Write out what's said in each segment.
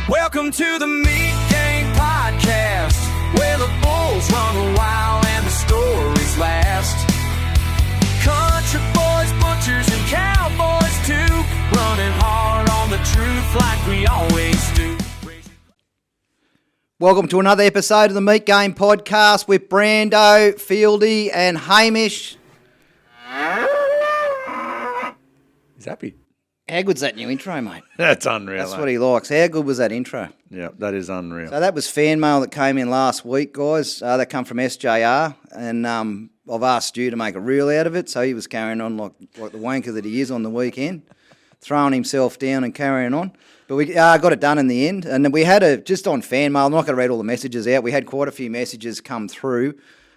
Welcome to the Meat Game Podcast, where the bulls run wild and the stories last. Country boys, butchers, and cowboys too, running hard on the truth like we always do. Welcome to another episode of the Meat Game Podcast with Brando, Fieldy, and Hamish. He's happy. How good's that new intro, mate? That's unreal. That's what he likes. How good was that intro? Yeah, that is unreal. So that was fan mail that came in last week, guys. That come from SJR, and I've asked Stu to make a reel out of it, so he was carrying on like the wanker that he is on the weekend, throwing himself down and carrying on. But we got it done in the end, and then we had just on fan mail, I'm not going to read all the messages out, we had quite a few messages come through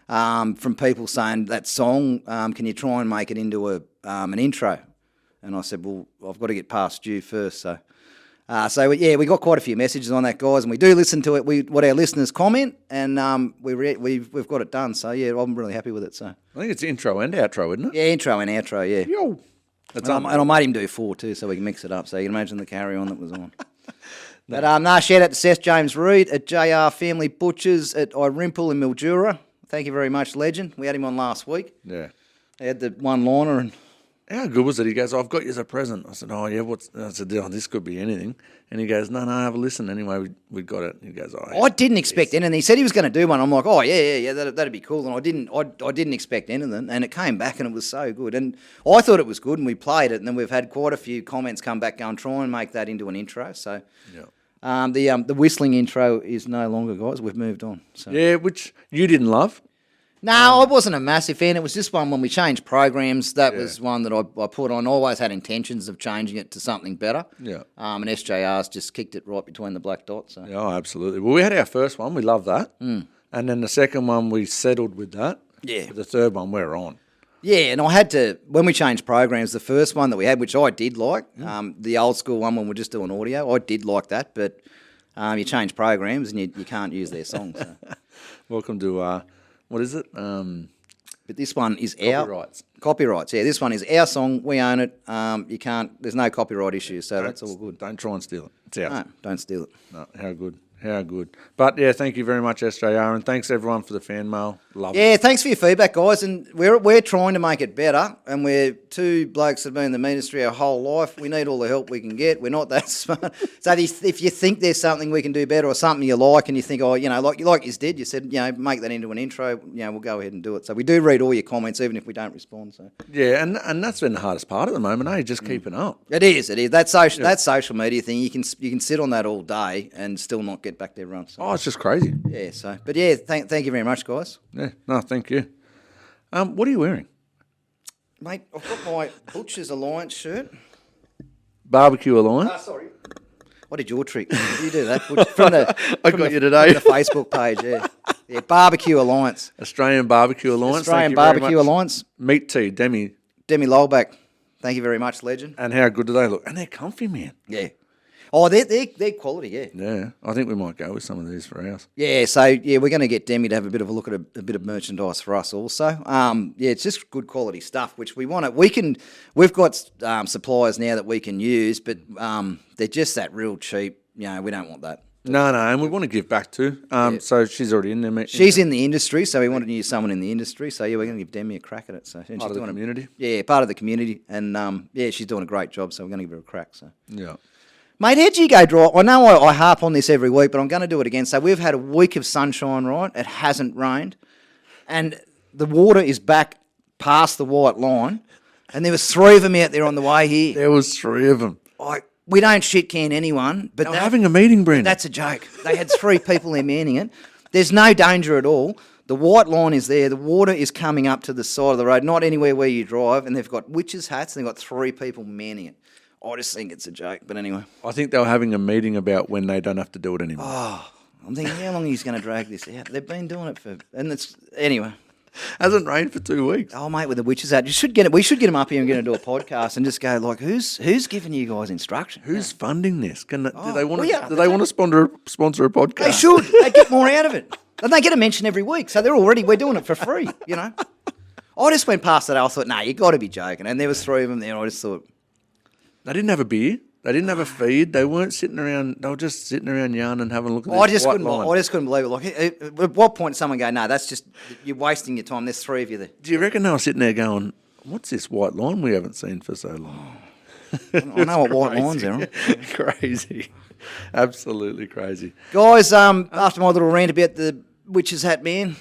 from people saying, that song, can you try and make it into an intro? And I said, well, I've got to get past you first. So we got quite a few messages on that, guys, and we do listen to it. What our listeners comment, and we've got it done. So yeah, I'm really happy with it. So I think it's intro and outro, isn't it? Yeah, intro and outro. Yeah. Yo, that's and I made him do 4 too, so we can mix it up. So you can imagine the carry on that was on. But shout out to Seth James Reed at JR Family Butchers at Irimple in Mildura. Thank you very much, legend. We had him on last week. Yeah. He had the one liner and. How good was it? He goes, I've got you as a present. I said, oh, yeah, I said, oh, this could be anything. And he goes, no, have a listen. Anyway, we got it. He goes, oh, I didn't expect anything. He said he was going to do one. I'm like, oh, yeah, that'd be cool. And I didn't expect anything. And it came back and it was so good. And I thought it was good and we played it. And then we've had quite a few comments come back going, try and make that into an intro. So yeah. The whistling intro is no longer, guys. We've moved on. So. Yeah, which you didn't love. No, I wasn't a massive fan. It was just one when we changed programs. That was one that I put on. I always had intentions of changing it to something better. Yeah. And SJR's just kicked it right between the black dots. So. Yeah, absolutely. Well, we had our first one. We loved that. And then the second one, we settled with that. Yeah. The third one, we're on. Yeah, and I had to, when we changed programs, the first one that we had, which I did like, the old school one when we're just doing audio, I did like that, but you change programs and you can't use their songs. So. Welcome to... what is it? But this one is Copyrights. Yeah, this one is our song. We own it. You can't. There's no copyright issues, so that's all good. Don't try and steal it. It's ours. No, don't steal it. No, how good. But yeah, thank you very much, SJR, and thanks everyone for the fan mail. Love it. Yeah, thanks for your feedback, guys. And we're trying to make it better. And we're two blokes that have been in the ministry our whole life. We need all the help we can get. We're not that smart. So if you think there's something we can do better or something you like, and you think, like you did, you said, make that into an intro. We'll go ahead and do it. So we do read all your comments, even if we don't respond. So yeah, and that's been the hardest part at the moment, eh? Just keeping up. It is. That social media thing. You can sit on that all day and still not get back to everyone. So. Oh, it's just crazy. Yeah. So, but yeah, thank you very much, guys. Yeah. No, thank you. What are you wearing? Mate, I've got my Butchers Alliance shirt. Barbecue Alliance? Sorry. I did your trick. You do that. From you today. From the Facebook page, yeah. Yeah, Barbecue Alliance. Australian Barbecue Alliance. Australian Barbecue Alliance. Meat tea, Demi Lolback. Thank you very much, legend. And how good do they look? And they're comfy, man. Yeah. Oh, they're quality, yeah. Yeah, I think we might go with some of these for ours. Yeah, so we're going to get Demi to have a bit of a look at a bit of merchandise for us also. It's just good quality stuff, which we want to. We've got suppliers now that we can use, but they're just that real cheap. We don't want that. No, and we want to give back too. So she's already in there, mate. She's in the industry, so we wanted to use someone in the industry. So yeah, we're going to give Demi a crack at it. So part of the community. Yeah, part of the community, and she's doing a great job. So we're going to give her a crack. So yeah. Mate, how'd you go dry? I know I harp on this every week, but I'm going to do it again. So we've had a week of sunshine, right? It hasn't rained. And the water is back past the white line. And there was 3 of them out there on the way here. There was 3 of them. We don't shit can anyone. But they're having a meeting, Brando. That's a joke. They had 3 people there manning it. There's no danger at all. The white line is there. The water is coming up to the side of the road, not anywhere where you drive. And they've got witches' hats and they've got 3 people manning it. I just think it's a joke, but anyway. I think they were having a meeting about when they don't have to do it anymore. Oh, I'm thinking how long he's going to drag this out. They've been doing it anyway. Hasn't rained for 2 weeks. Oh, mate, with the witches out, we should get him up here and get him to do a podcast and just go like, who's giving you guys instruction? Who's funding this? Do they want to sponsor a podcast? They should. They get more out of it, and they get a mention every week. So we're doing it for free. I just went past that. I thought, you got to be joking. And there was 3 of them there. I just thought. They didn't have a beer? They didn't have a feed. They weren't sitting around. They were just sitting around yarn and having a look at I this just white couldn't. line. I just couldn't believe it. Like, at what point did someone go, "No, that's just you're wasting your time." There's 3 of you there. Do you reckon they were sitting there going, "What's this white line we haven't seen for so long?" I know what white lines are on. Crazy, absolutely crazy. Guys, after my little rant about the Witch's Hat Man,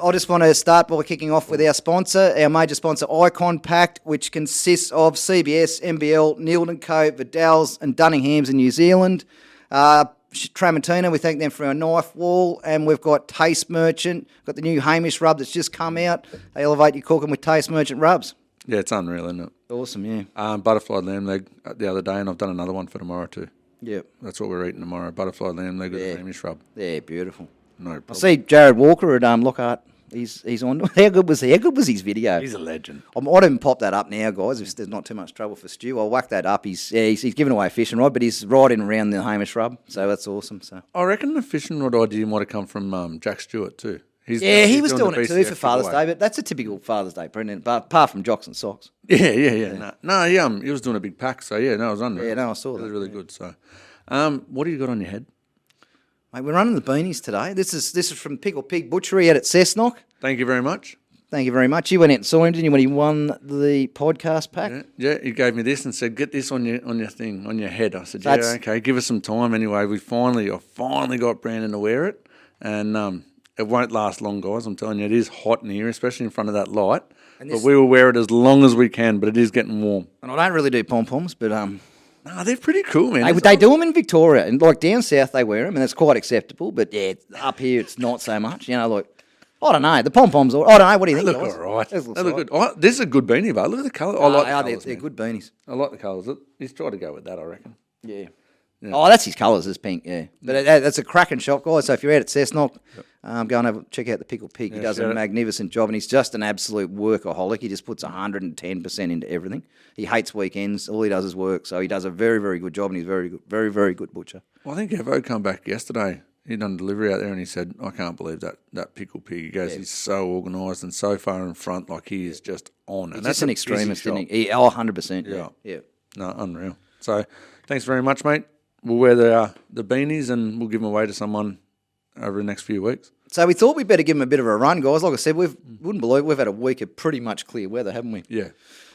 I just want to start by kicking off with our sponsor, our major sponsor, Icon Pact, which consists of CBS, MBL, Neald & Co, Vidal's and Dunningham's in New Zealand. Tramontina, we thank them for our knife wall, and we've got Taste Merchant, got the new Hamish rub that's just come out. They elevate your cooking with Taste Merchant rubs. Yeah, it's unreal, isn't it? Awesome, yeah. Butterfly lamb leg the other day, and I've done another one for tomorrow too. Yep. That's what we're eating tomorrow. Butterfly lamb leg with Yeah. the Hamish rub. Yeah, beautiful. No problem. I see Jared Walker at Lockhart. He's on. How good was his video? He's a legend. I might even pop that up now, guys, if there's not too much trouble for Stu. I'll whack that up. He's giving away a fishing rod, but he's riding around the Hamish rub, so that's awesome. So I reckon the fishing rod idea might have come from Jack Stewart too. he was doing the it too BCF for Father's giveaway. Day, but that's a typical Father's Day present, but apart from jocks and socks. Yeah. No, he was doing a big pack, so yeah, no, it was unreal. Yeah, no, I saw It was that, really good. So, what do you got on your head? Mate, we're running the beanies today. This is from Pickle Pig Butchery out at Cessnock. Thank you very much. Thank you very much. You went out and saw him, didn't you, when he won the podcast pack? Yeah, he gave me this and said, "Get this on your thing, on your head." I said, That's- "Yeah, okay. Give us some time." Anyway, I finally got Brandon to wear it, and it won't last long, guys. I'm telling you, it is hot in here, especially in front of that light. But we will wear it as long as we can. But it is getting warm. And I don't really do pom-poms, but No, they're pretty cool, man. they do them in Victoria, and like down south they wear them, and it's quite acceptable. But yeah, up here it's not so much. You know, like I don't know, the pom poms. I don't know. What do you They think? look guys? all right. They Those look look right. good. Oh, this is a good beanie, but look at the colour. I like the colours, they're man. good beanies. I like the colours. He's tried to go with that, I reckon. Yeah. Oh, that's his colours, is pink. Yeah, but that's a cracking shot, guys. So if you're out at Cessnock, go and check out the Pickle Pig. He does a magnificent job, and he's just an absolute workaholic. He just puts 110% into everything. He hates weekends. All he does is work. So he does a very, very good job, and he's very, very, very good butcher. Well, I think Evo come back yesterday. He done delivery out there, and he said, "I can't believe that Pickle Pig." He goes, "He's so organised and so far in front. Like he is just on." He's just an extremist, isn't he? 100%. Yeah. No, unreal. So, thanks very much, mate. We'll wear the beanies and we'll give them away to someone over the next few weeks. So we thought we'd better give him a bit of a run, guys. Like I said, wouldn't believe we've had a week of pretty much clear weather, haven't we? Yeah.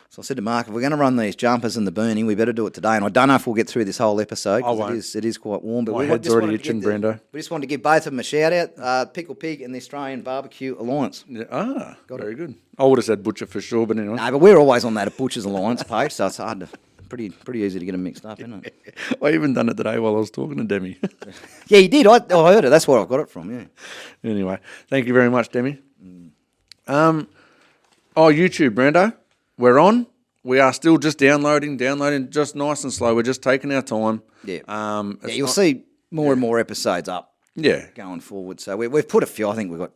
So I said to Mark, if we're going to run these jumpers and the beanie, we better do it today. And I don't know if we'll get through this whole episode I won't. because it is quite warm. But My we head's just already wanted to itching, give Brando. We just wanted to give both of them a shout out, Pickle Pig and the Australian Barbecue Alliance. Yeah. Very good. I would have said butcher for sure, but anyway. No, but we're always on that Butchers Alliance page, so it's hard to pretty easy to get them mixed up, isn't it? I even done it today while I was talking to Demi. Yeah, you did. I heard it. That's where I got it from. Yeah. Anyway, thank you very much, Demi. YouTube, Brando. We're on. We are still just downloading, just nice and slow. We're just taking our time. Yeah. You'll see more and more episodes up. Yeah. Going forward. So we've put a few. I think we've got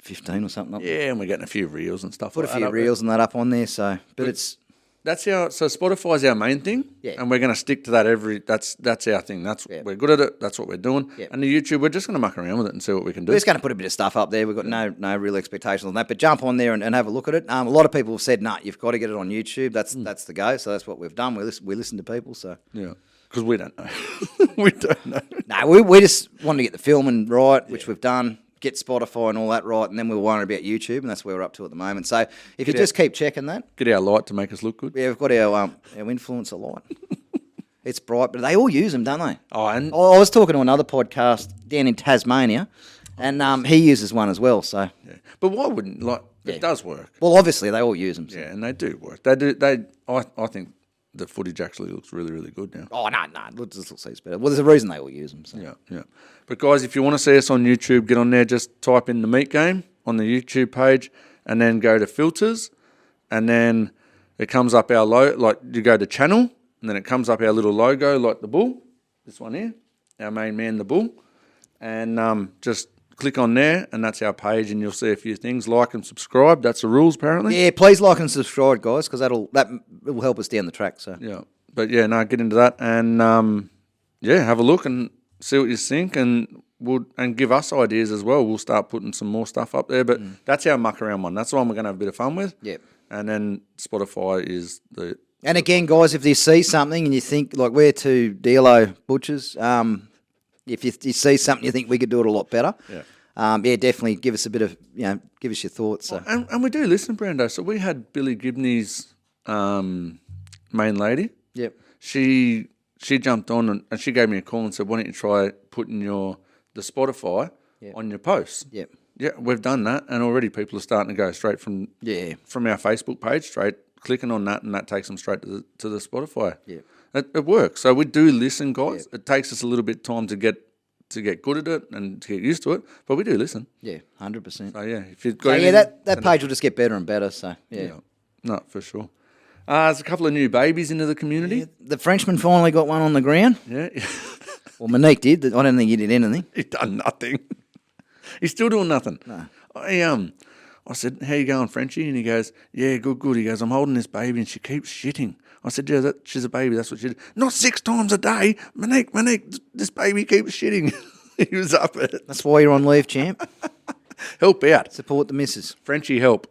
15 or something up. Yeah, and we're getting a few reels and stuff. Put like a few that up reels and that up on there. So, but it's. That's so Spotify's our main thing, and we're going to stick to that that's our thing. We're good at it. That's what we're doing. And the YouTube, we're just going to muck around with it and see what we can do. We're just going to put a bit of stuff up there. We've got no real expectations on that, but jump on there and have a look at it. A lot of people have said, "Nah, you've got to get it on YouTube." That's the go. So that's what we've done. We listen to people. So yeah, because we don't know. We don't know. No, we just wanted to get the filming right, which we've done. Get Spotify and all that right, and then we'll worry about YouTube, and that's where we're up to at the moment. So if you just keep checking that. Get our light to make us look good. Yeah, we've got our influencer light. It's bright, but they all use them, don't they? Oh, and I was talking to another podcast down in Tasmania, and he uses one as well. So, but why wouldn't it does work? Well, obviously they all use them. So. Yeah, and they do work. They do. I think the footage actually looks really, really good now. Oh no, it just looks better. Well, there's a reason they all use them. So. Yeah. But guys, if you want to see us on YouTube, get on there. Just type in the Meat Game on the YouTube page, and then go to filters, and then it comes up our like you go to channel, and then it comes up our little logo like the bull. This one here, our main man, the bull, and just click on there, and that's our page, and you'll see a few things. Like and subscribe. That's the rules, apparently. Yeah, please like and subscribe, guys, because that will help us down the track. So yeah, but get into that, and have a look and see what you think, and give us ideas as well. We'll start putting some more stuff up there, but that's our muck around one. That's the one we're going to have a bit of fun with. Yeah. And then Spotify is And again, guys, if you see something and you think, like we're two Dealo butchers, if you see something you think we could do it a lot better, definitely give us a bit of, give us your thoughts. So. And we do listen, Brando. So we had Billy Gibney's main lady. Yep. She jumped on and she gave me a call and said, why don't you try putting the Spotify on your posts? Yep. Yeah, we've done that, and already people are starting to go straight from our Facebook page, straight clicking on that, and that takes them straight to the Spotify. Yeah. It works. So we do listen, guys. It takes us a little bit of time to get good at it and to get used to it, but we do listen. Yeah, 100%. So yeah, if you've got that page will just get better and better. So yeah. No, for sure. There's a couple of new babies into the community. Yeah, the Frenchman finally got one on the ground. Yeah. Well, Monique did. I don't think he did anything. He's done nothing. He's still doing nothing. No. I said, how you going, Frenchie? And he goes, yeah, good. He goes, I'm holding this baby and she keeps shitting. I said, yeah, she's a baby. That's what she did. Not 6 times a day. Monique, this baby keeps shitting. He was up at it. That's why you're on leave, champ. Help out. Support the missus. Frenchie, help.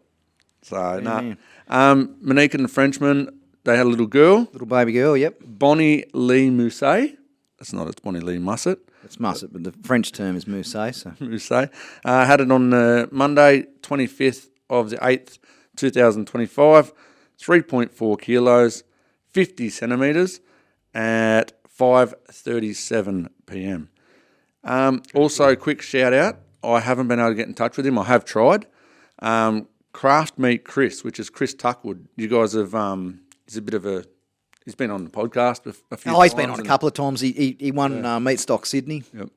So, Monique and the Frenchman, they had a little girl. Little baby girl, yep. Bonnie Lee Mousset. It's Bonnie Lee Musset. It's Musset, but the French term is Mousset. So. Mousset. Had it on Monday, 25th of the 8th, 2025. 3.4 kilos, 50 centimetres at 5:37 p.m. Also, quick shout out. I haven't been able to get in touch with him. I have tried. Craft Meat Chris, which is Chris Tuckwood. You guys have. He's a bit of a. He's been on the podcast a few times. He's been on a couple of times. He won Meat Stock Sydney. Yep.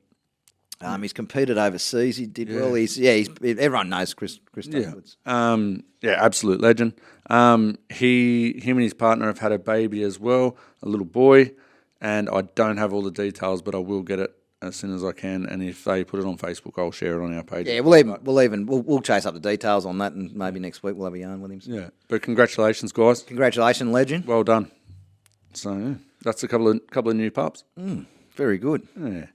He's competed overseas. He did well. Everyone knows Chris Tuckwood. Absolute legend. Him and his partner have had a baby as well, a little boy, and I don't have all the details, but I will get it as soon as I can. And if they put it on Facebook, I'll share it on our page. Yeah, we'll chase up the details on that, and maybe next week we'll have a yarn with him. Yeah, but congratulations, guys. Congratulations, legend. Well done. So that's a couple of new pups. Very good. Yeah.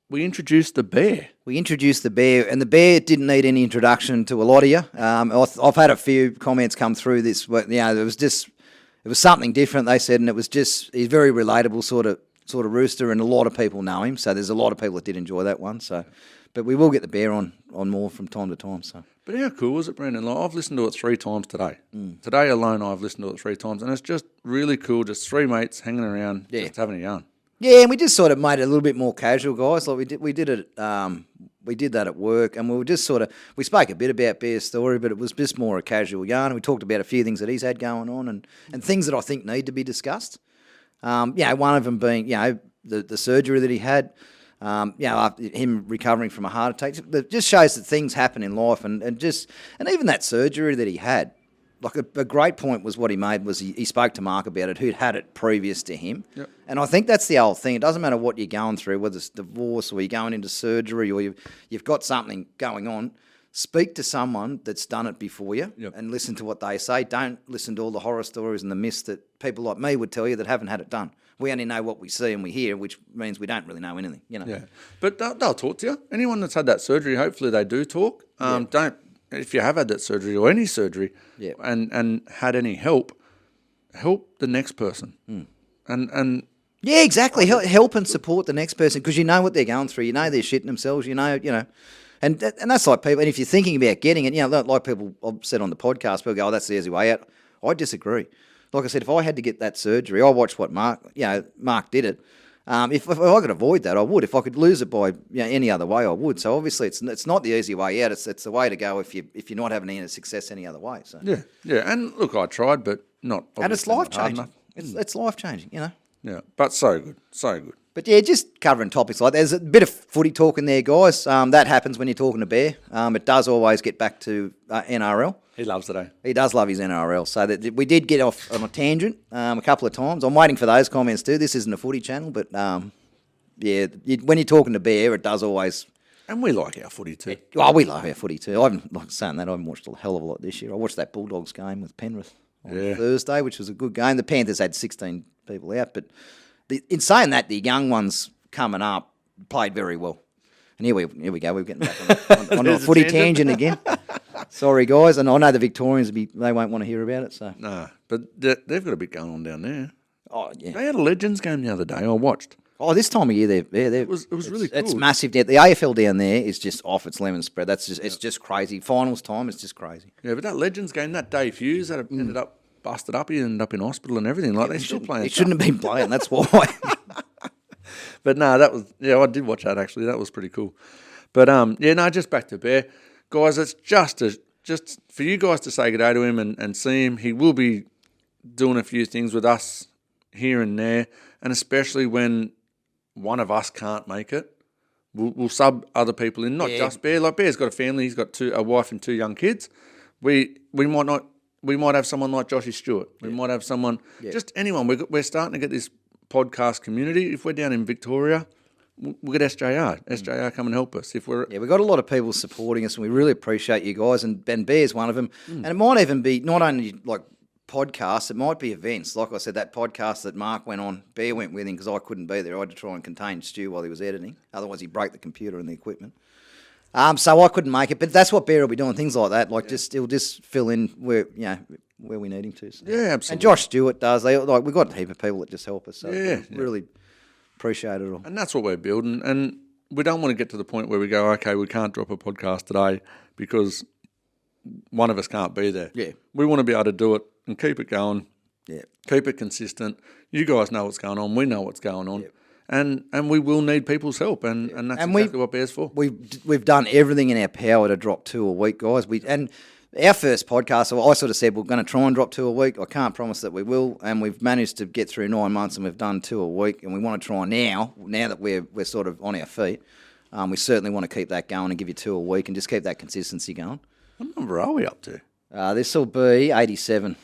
We introduced the bear. And the bear didn't need any introduction to a lot of you. I've had a few comments come through this. It was something different, they said, and it was he's very relatable sort of rooster, and a lot of people know him. So there's a lot of people that did enjoy that one. So, but we will get the bear on more from time to time. So. But how cool was it, Brendan? Like, I've listened to it 3 times today. Today alone, I've listened to it 3 times, and it's just really cool. Just 3 mates hanging around, just having a yarn. Yeah, and we just sort of made it a little bit more casual, guys. Like we did it. We did that at work, and we were just we spoke a bit about Bear's story, but it was just more a casual yarn. And we talked about a few things that he's had going on, and things that I think need to be discussed. One of them being, the surgery that he had. After him recovering from a heart attack, it just shows that things happen in life, and even that surgery that he had. Like a great point was what he made was he spoke to Mark about it, who'd had it previous to him. Yep. And I think that's the old thing. It doesn't matter what you're going through, whether it's divorce or you're going into surgery or you've got something going on. Speak to someone that's done it before you and listen to what they say. Don't listen to all the horror stories and the myths that people like me would tell you that haven't had it done. We only know what we see and we hear, which means we don't really know anything. Yeah, but they'll talk to you. Anyone that's had that surgery, hopefully they do talk. If you have had that surgery or any surgery and had any help the next person. And yeah, exactly. Help and support the next person, because you know what they're going through. You know they're shitting themselves. You know, and that's like people. And if you're thinking about getting it, like people I've said on the podcast, people go, "Oh, that's the easy way out." I disagree. Like I said, if I had to get that surgery, I watched what Mark did it. If I could avoid that, I would. If I could lose it by any other way, I would. So obviously, it's not the easy way out. It's the way to go if you're not having any success any other way. So yeah. And look, I tried, but not. And it's life changing. It's life changing. Yeah, but so good. But yeah, just covering topics like there's a bit of footy talk in there, guys. That happens when you're talking to Bear. It does always get back to NRL. He loves it, eh? He does love his NRL. So that we did get off on a tangent a couple of times. I'm waiting for those comments too. This isn't a footy channel, but when you're talking to Bear, it does always. And we like our footy too. We love our footy too. I haven't watched a hell of a lot this year. I watched that Bulldogs game with Penrith on Thursday, which was a good game. The Panthers had 16 people out, but in saying that, the young ones coming up played very well. And here we go. We're getting back on a footy tangent again. Sorry, guys, and I know the Victorians they won't want to hear about it. So No, but they've got a bit going on down there. oh yeah. They had a Legends game the other day. I watched. Oh, this time of year, it was really cool. It's massive. The AFL down there is just off its lemon spread. It's just crazy. Finals time, it's just crazy. Yeah, but that Legends game, that Dave Hughes, that ended up busted up. He ended up in hospital and everything. Like they're still playing. It shouldn't have been playing. That's why. But no, I did watch that actually. That was pretty cool. But just back to Bear, guys. It's just for you guys to say good day to him and see him. He will be doing a few things with us here and there, and especially when one of us can't make it, we'll sub other people in, not just Bear. Like Bear's got a family, he's got a wife and 2 young kids. We might have someone like Joshy Stewart. We might have someone, just anyone. We're starting to get this podcast community. If we're down in Victoria, we'll get SJR. SJR come and help us. We've got a lot of people supporting us, and we really appreciate you guys. And Ben Bear's one of them. And it might even be not only like podcasts, it might be events. Like I said, that podcast that Mark went on, Bear went with him because I couldn't be there. I had to try and contain Stu while he was editing. Otherwise, he'd break the computer and the equipment. So I couldn't make it, but that's what Bear will be doing. Things like that, like he'll just fill in where we need him to. So. Yeah, absolutely. And Josh Stewart does. We've got a heap of people that just help us. So really appreciate it all. And that's what we're building. And we don't want to get to the point where we go, okay, we can't drop a podcast today because one of us can't be there. Yeah. We want to be able to do it and keep it going. Yeah. Keep it consistent. You guys know what's going on. We know what's going on. And we will need people's help, and that's exactly what Bear's for. We've done everything in our power to drop 2 a week, guys. And our first podcast, I sort of said we're going to try and drop 2 a week. I can't promise that we will, and we've managed to get through 9 months, and we've done 2 a week, and we want to try now that we're sort of on our feet. We certainly want to keep that going and give you 2 a week, and just keep that consistency going. What number are we up to? This will be 87.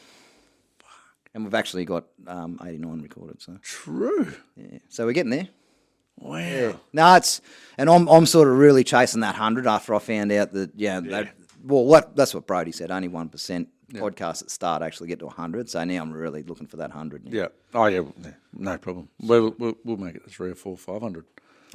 And we've actually got 89 recorded. So true. Yeah. So we're getting there. Wow. Yeah. No, I'm sort of really chasing that 100 after I found out that that's what Brody said. Only 1% podcasts at start actually get to 100. So now I'm really looking for that 100. Now. Yeah. Oh yeah. No problem. We'll make it to 300 or 400 or 500.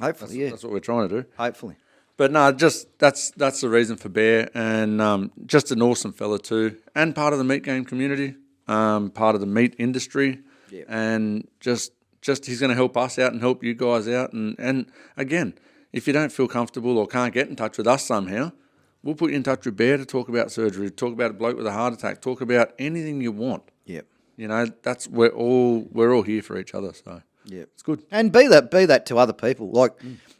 Hopefully, that's what we're trying to do. Hopefully. But no, just that's the reason for Bear, and just an awesome fella too, and part of the meat game community. Part of the meat industry, and just he's going to help us out and help you guys out. And again, if you don't feel comfortable or can't get in touch with us somehow, we'll put you in touch with Bear to talk about surgery, talk about a bloke with a heart attack, talk about anything you want. Yep. You know, we're all here for each other. So it's good. And be that to other people. Like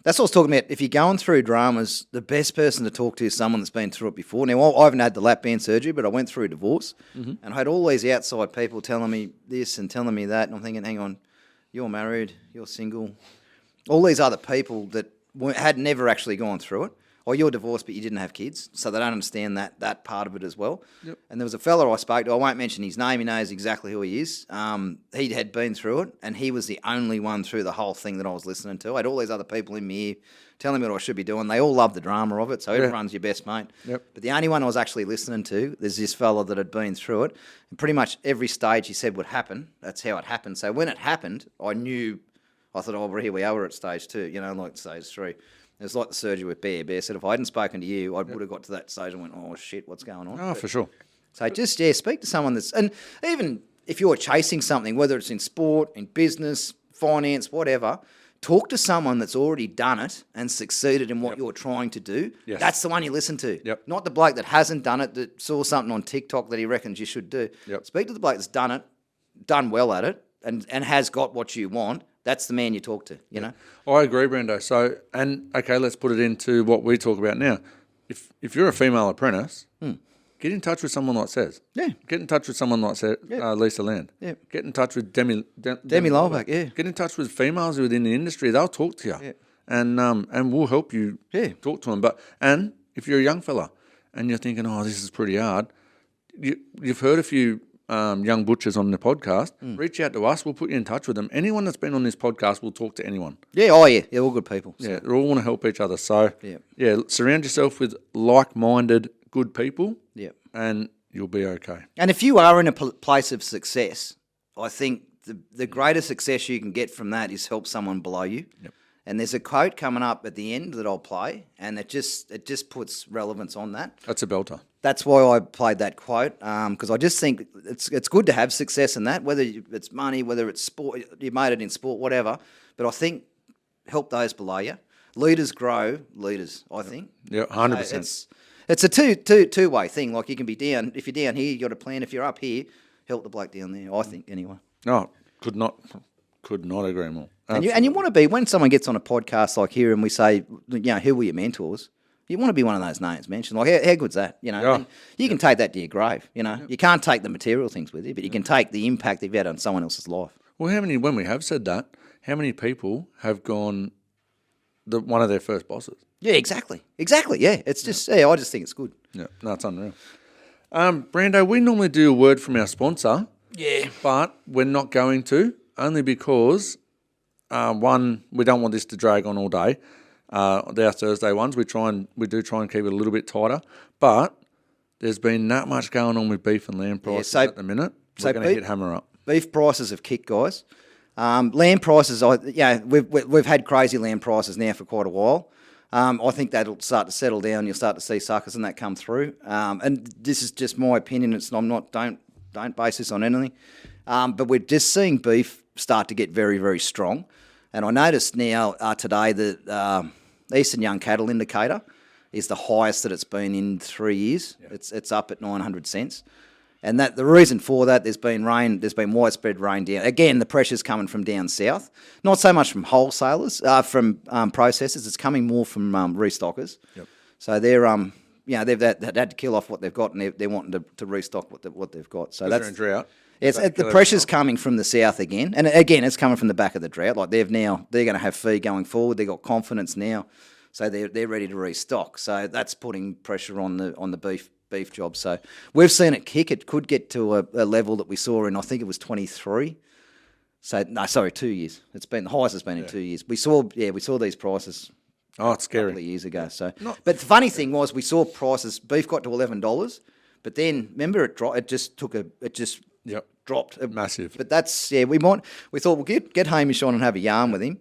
that's what I was talking about. If you're going through dramas, the best person to talk to is someone that's been through it before. Now I haven't had the lap band surgery, but I went through a divorce, and I had all these outside people telling me this and telling me that, and I'm thinking, hang on, you're married, you're single, all these other people that had never actually gone through it. Or you're divorced, but you didn't have kids, so they don't understand that part of it as well. Yep. And there was a fella I spoke to, I won't mention his name, he knows exactly who he is. He had been through it, and he was the only one through the whole thing that I was listening to. I had all these other people in me ear telling me what I should be doing. They all love the drama of it, so everyone's your best mate. Yep. But the only one I was actually listening to, there's this fella that had been through it, and pretty much every stage he said would happen, that's how it happened. So when it happened, I thought, oh, well, here we are, we're at stage 2, like stage 3. It was like the surgery with Bear. Bear said, if I hadn't spoken to you, I would have got to that stage and went, oh, shit, what's going on? Oh, for sure. So just, speak to someone and even if you're chasing something, whether it's in sport, in business, finance, whatever, talk to someone that's already done it and succeeded in what you're trying to do. Yes. That's the one you listen to. Yep. Not the bloke that hasn't done it, that saw something on TikTok that he reckons you should do. Yep. Speak to the bloke that's done it, done well at it, and has got what you want. That's the man you talk to, you know? I agree, Brando. So, okay, let's put it into what we talk about now. If you're a female apprentice, get in touch with someone like Says. Yeah. Get in touch with someone like Lisa Land. Yeah. Get in touch with Demi Lovac, yeah. Get in touch with females within the industry. They'll talk to you. Yeah. And we'll help you talk to them. And if you're a young fella and you're thinking, oh, this is pretty hard, you've heard a few young butchers on the podcast, reach out to us. We'll put you in touch with them. Anyone that's been on this podcast will talk to anyone. Yeah, they're all good people. So. Yeah, they all want to help each other. So, surround yourself with like-minded, good people, and you'll be okay. And if you are in a place of success, I think the greatest success you can get from that is help someone below you. Yep. And there's a quote coming up at the end that I'll play, and it just puts relevance on that. That's a belter. That's why I played that quote, because I just think it's good to have success in that, whether it's money, whether it's sport, you made it in sport, whatever. But I think help those below you. Leaders grow leaders, I think. Yeah, 100%. It's a two-way thing. Like, you can be down, if you're down here, you got a plan. If you're up here, help the bloke down there, I think, anyway. No, could not agree more. And you want to be, when someone gets on a podcast like here and we say, who were your mentors? You want to be one of those names mentioned. Like, how good's that? Yeah. You can take that to your grave. You can't take the material things with you, but you can take the impact they've had on someone else's life. Well, when we have said that, how many people have gone one of their first bosses? Yeah, exactly. Yeah, it's just, I just think it's good. Yeah, no, it's unreal. Brando, we normally do a word from our sponsor. Yeah. But we're not going to, only because, one, we don't want this to drag on all day. Our Thursday ones, we do try and keep it a little bit tighter. But there's been that much going on with beef and lamb prices at the minute. We're going to hit hammer up. Beef prices have kicked, guys. Lamb prices, we've had crazy lamb prices now for quite a while. I think that'll start to settle down. You'll start to see suckers and that come through. And this is just my opinion. Don't base this on anything. But we're just seeing beef start to get very, very strong. And I noticed now today that Eastern Young Cattle Indicator is the highest that it's been in 3 years. Yeah. It's up at 900 cents. And the reason for that, there's been widespread rain down. Again, the pressure's coming from down south. Not so much from wholesalers, from processors. It's coming more from restockers. Yep. So they're they've had to kill off what they've got, and they're wanting to restock what they've got. So that's in drought. The pressure's coming from the south again, and again, it's coming from the back of the drought. Like they're going to have feed going forward. They've got confidence now, so they're ready to restock. So that's putting pressure on the beef job. So we've seen it kick. It could get to a level that we saw in, I think it was 23. So no, sorry, 2 years. It's been the highest it's been in 2 years. We saw these prices. Oh, it's scary. A couple of years ago. So, but the funny thing was, we saw prices. Beef got to $11, but then remember it dropped. It just dropped. Massive. But that's we thought we'll get Hamish on and have a yarn with him,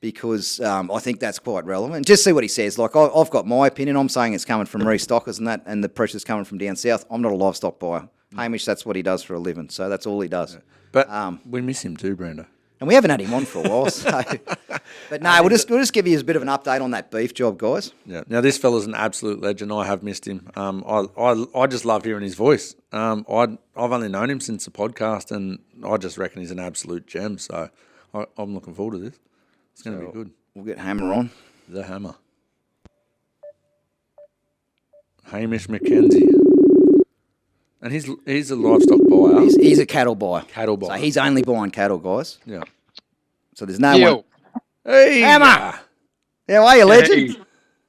because I think that's quite relevant. Just see what he says. Like I've got my opinion. I'm saying it's coming from restockers and the pressure's coming from down south. I'm not a livestock buyer. Hamish, that's what he does for a living. So that's all he does. Yeah. But we miss him too, Brando. And we haven't had him on for a while, so. But no, we'll just give you a bit of an update on that beef job, guys. Yeah. Now this fella's an absolute legend. I have missed him. I just love hearing his voice. I've only known him since the podcast, and I just reckon he's an absolute gem. So I'm looking forward to this. It's going to be good. We'll get Hammer on. The Hammer. Hamish MacKenzie. And he's a livestock buyer. He's a cattle buyer. Cattle buyer. So he's only buying cattle, guys. Yeah. So there's no one. Hey, Hammer! How are you, legend? Hey.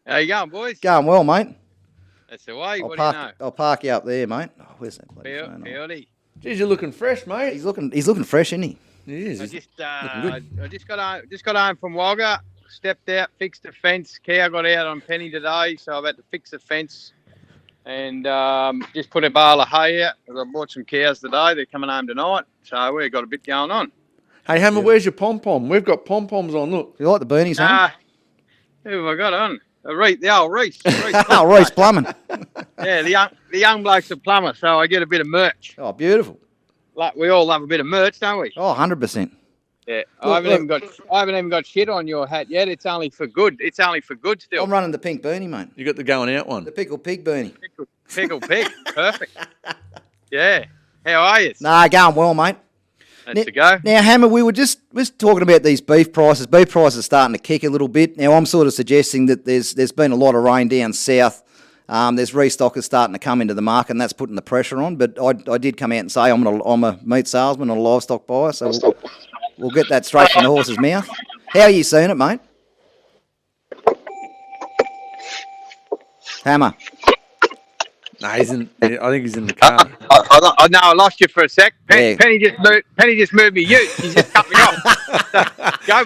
How you going, boys? Going well, mate. That's the way. What do you know? I'll park you up there, mate. Oh, where's that bloody phone? Fieldy. Geez, you're looking fresh, mate. He's looking fresh, isn't he? He is. I just got home from Wagga. Stepped out, fixed the fence. Cow got out on Penny today, so I've had to fix the fence. And just put a bale of hay out. I bought some cows today. They're coming home tonight. So we've got a bit going on. Hey, Hammer, where's your pom-pom? We've got pom-poms on, look. You like the beanies, huh? Who have I got on? The old Reese. Oh, Reese Plumbing. Yeah, the young bloke's a plumber, so I get a bit of merch. Oh, beautiful. Like we all love a bit of merch, don't we? Oh, 100%. Yeah, I haven't even got shit on your hat yet. It's only for good. It's only for good still. I'm running the pink beanie, mate. You got the going out one. The pickle pig beanie. Pickle pig. Perfect. Yeah. How are you? Nah, going well, mate. That's a go. Now, Hammer, we were just talking about these beef prices. Beef prices are starting to kick a little bit. Now, I'm sort of suggesting that there's been a lot of rain down south. There's restockers starting to come into the market, and that's putting the pressure on. But I did come out and say I'm a meat salesman, not a livestock buyer, so we'll get that straight from the horse's mouth. How are you seeing it, mate? Hammer. No, I think he's in the car. I lost you for a sec. Yeah. Penny just moved me ute. She just cut me off. Go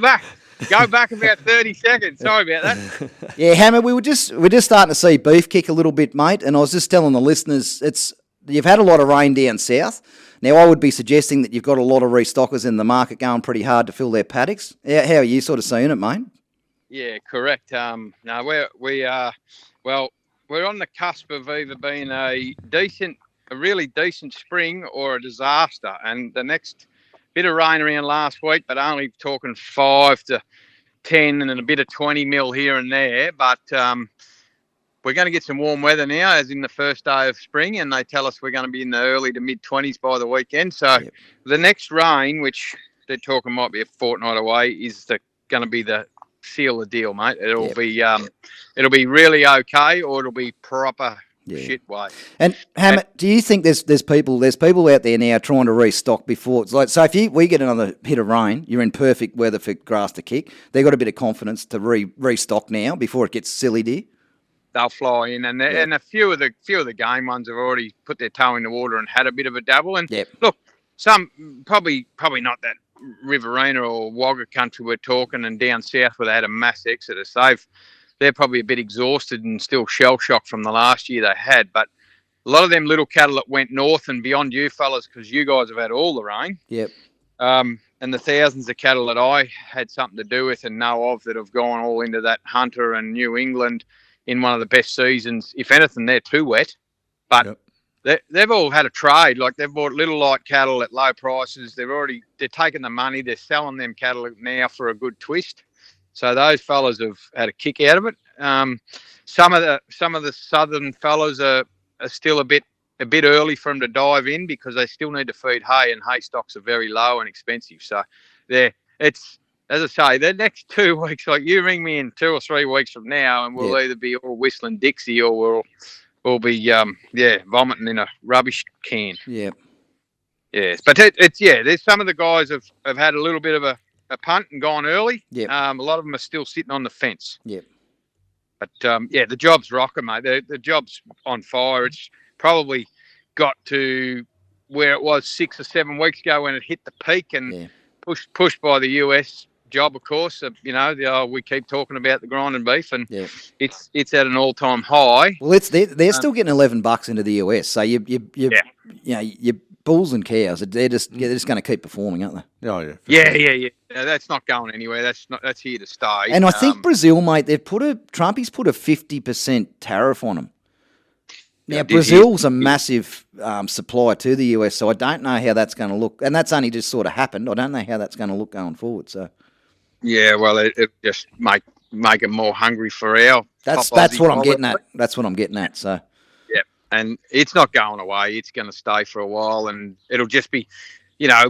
back about 30 seconds. Sorry about that. Yeah, Hammer, we're just starting to see beef kick a little bit, mate. And I was just telling the listeners, you've had a lot of rain down south. Now, I would be suggesting that you've got a lot of restockers in the market going pretty hard to fill their paddocks. How are you sort of seeing it, mate? Yeah, correct. No, we're on the cusp of either being a really decent spring or a disaster. And the next bit of rain around last week, but only talking 5 to 10 and a bit of 20 mil here and there. But we're going to get some warm weather now, as in the first day of spring, and they tell us we're going to be in the early to mid 20s by the weekend. So the next rain, which they're talking might be a fortnight away, is going to be the seal the deal, mate. It'll be really okay, or it'll be proper shit way. And Hammett, do you think there's people out there now trying to restock before it's like, so if we get another hit of rain, you're in perfect weather for grass to kick. They've got a bit of confidence to restock now before it gets silly, do you? They'll fly in, and a few of the game ones have already put their toe in the water and had a bit of a dabble. And look, some probably not that Riverina or Wagga country we're talking, and down south where they had a mass exodus. They're probably a bit exhausted and still shell shocked from the last year they had. But a lot of them little cattle that went north and beyond you fellas, because you guys have had all the rain. Yep. And the thousands of cattle that I had something to do with and know of that have gone all into that Hunter and New England in one of the best seasons. If anything, they're too wet. But they've all had a trade. Like, they've bought little light cattle at low prices. They're taking the money. They're selling them cattle now for a good twist. So those fellas have had a kick out of it. Some of the southern fellas are still a bit early for them to dive in, because they still need to feed hay, and hay stocks are very low and expensive. So it's, as I say, the next 2 weeks, like, you ring me in 2 or 3 weeks from now, and we'll either be all whistling Dixie, or we'll be vomiting in a rubbish can. Yeah. Yes, but there's some of the guys have had a little bit of a punt and gone early. Yeah. A lot of them are still sitting on the fence. Yeah. But the job's rocking, mate. The job's on fire. It's probably got to where it was 6 or 7 weeks ago when it hit the peak, and pushed by the US job, of course. We keep talking about the grinding beef, and it's at an all-time high. Well, they're still getting $11 into the US. So your bulls and cows, they're just going to keep performing, aren't they? Oh yeah. Yeah. No, that's not going anywhere. That's here to stay. And I think Brazil, mate, Trumpy's put a 50% tariff on them. Now, Brazil's a massive supplier to the US, so I don't know how that's going to look. And that's only just sort of happened. I don't know how that's going to look going forward. So, yeah, well, it just make them more hungry for our. That's what I'm getting at. That's what I'm getting at. So, yeah, and it's not going away. It's going to stay for a while, and it'll just be,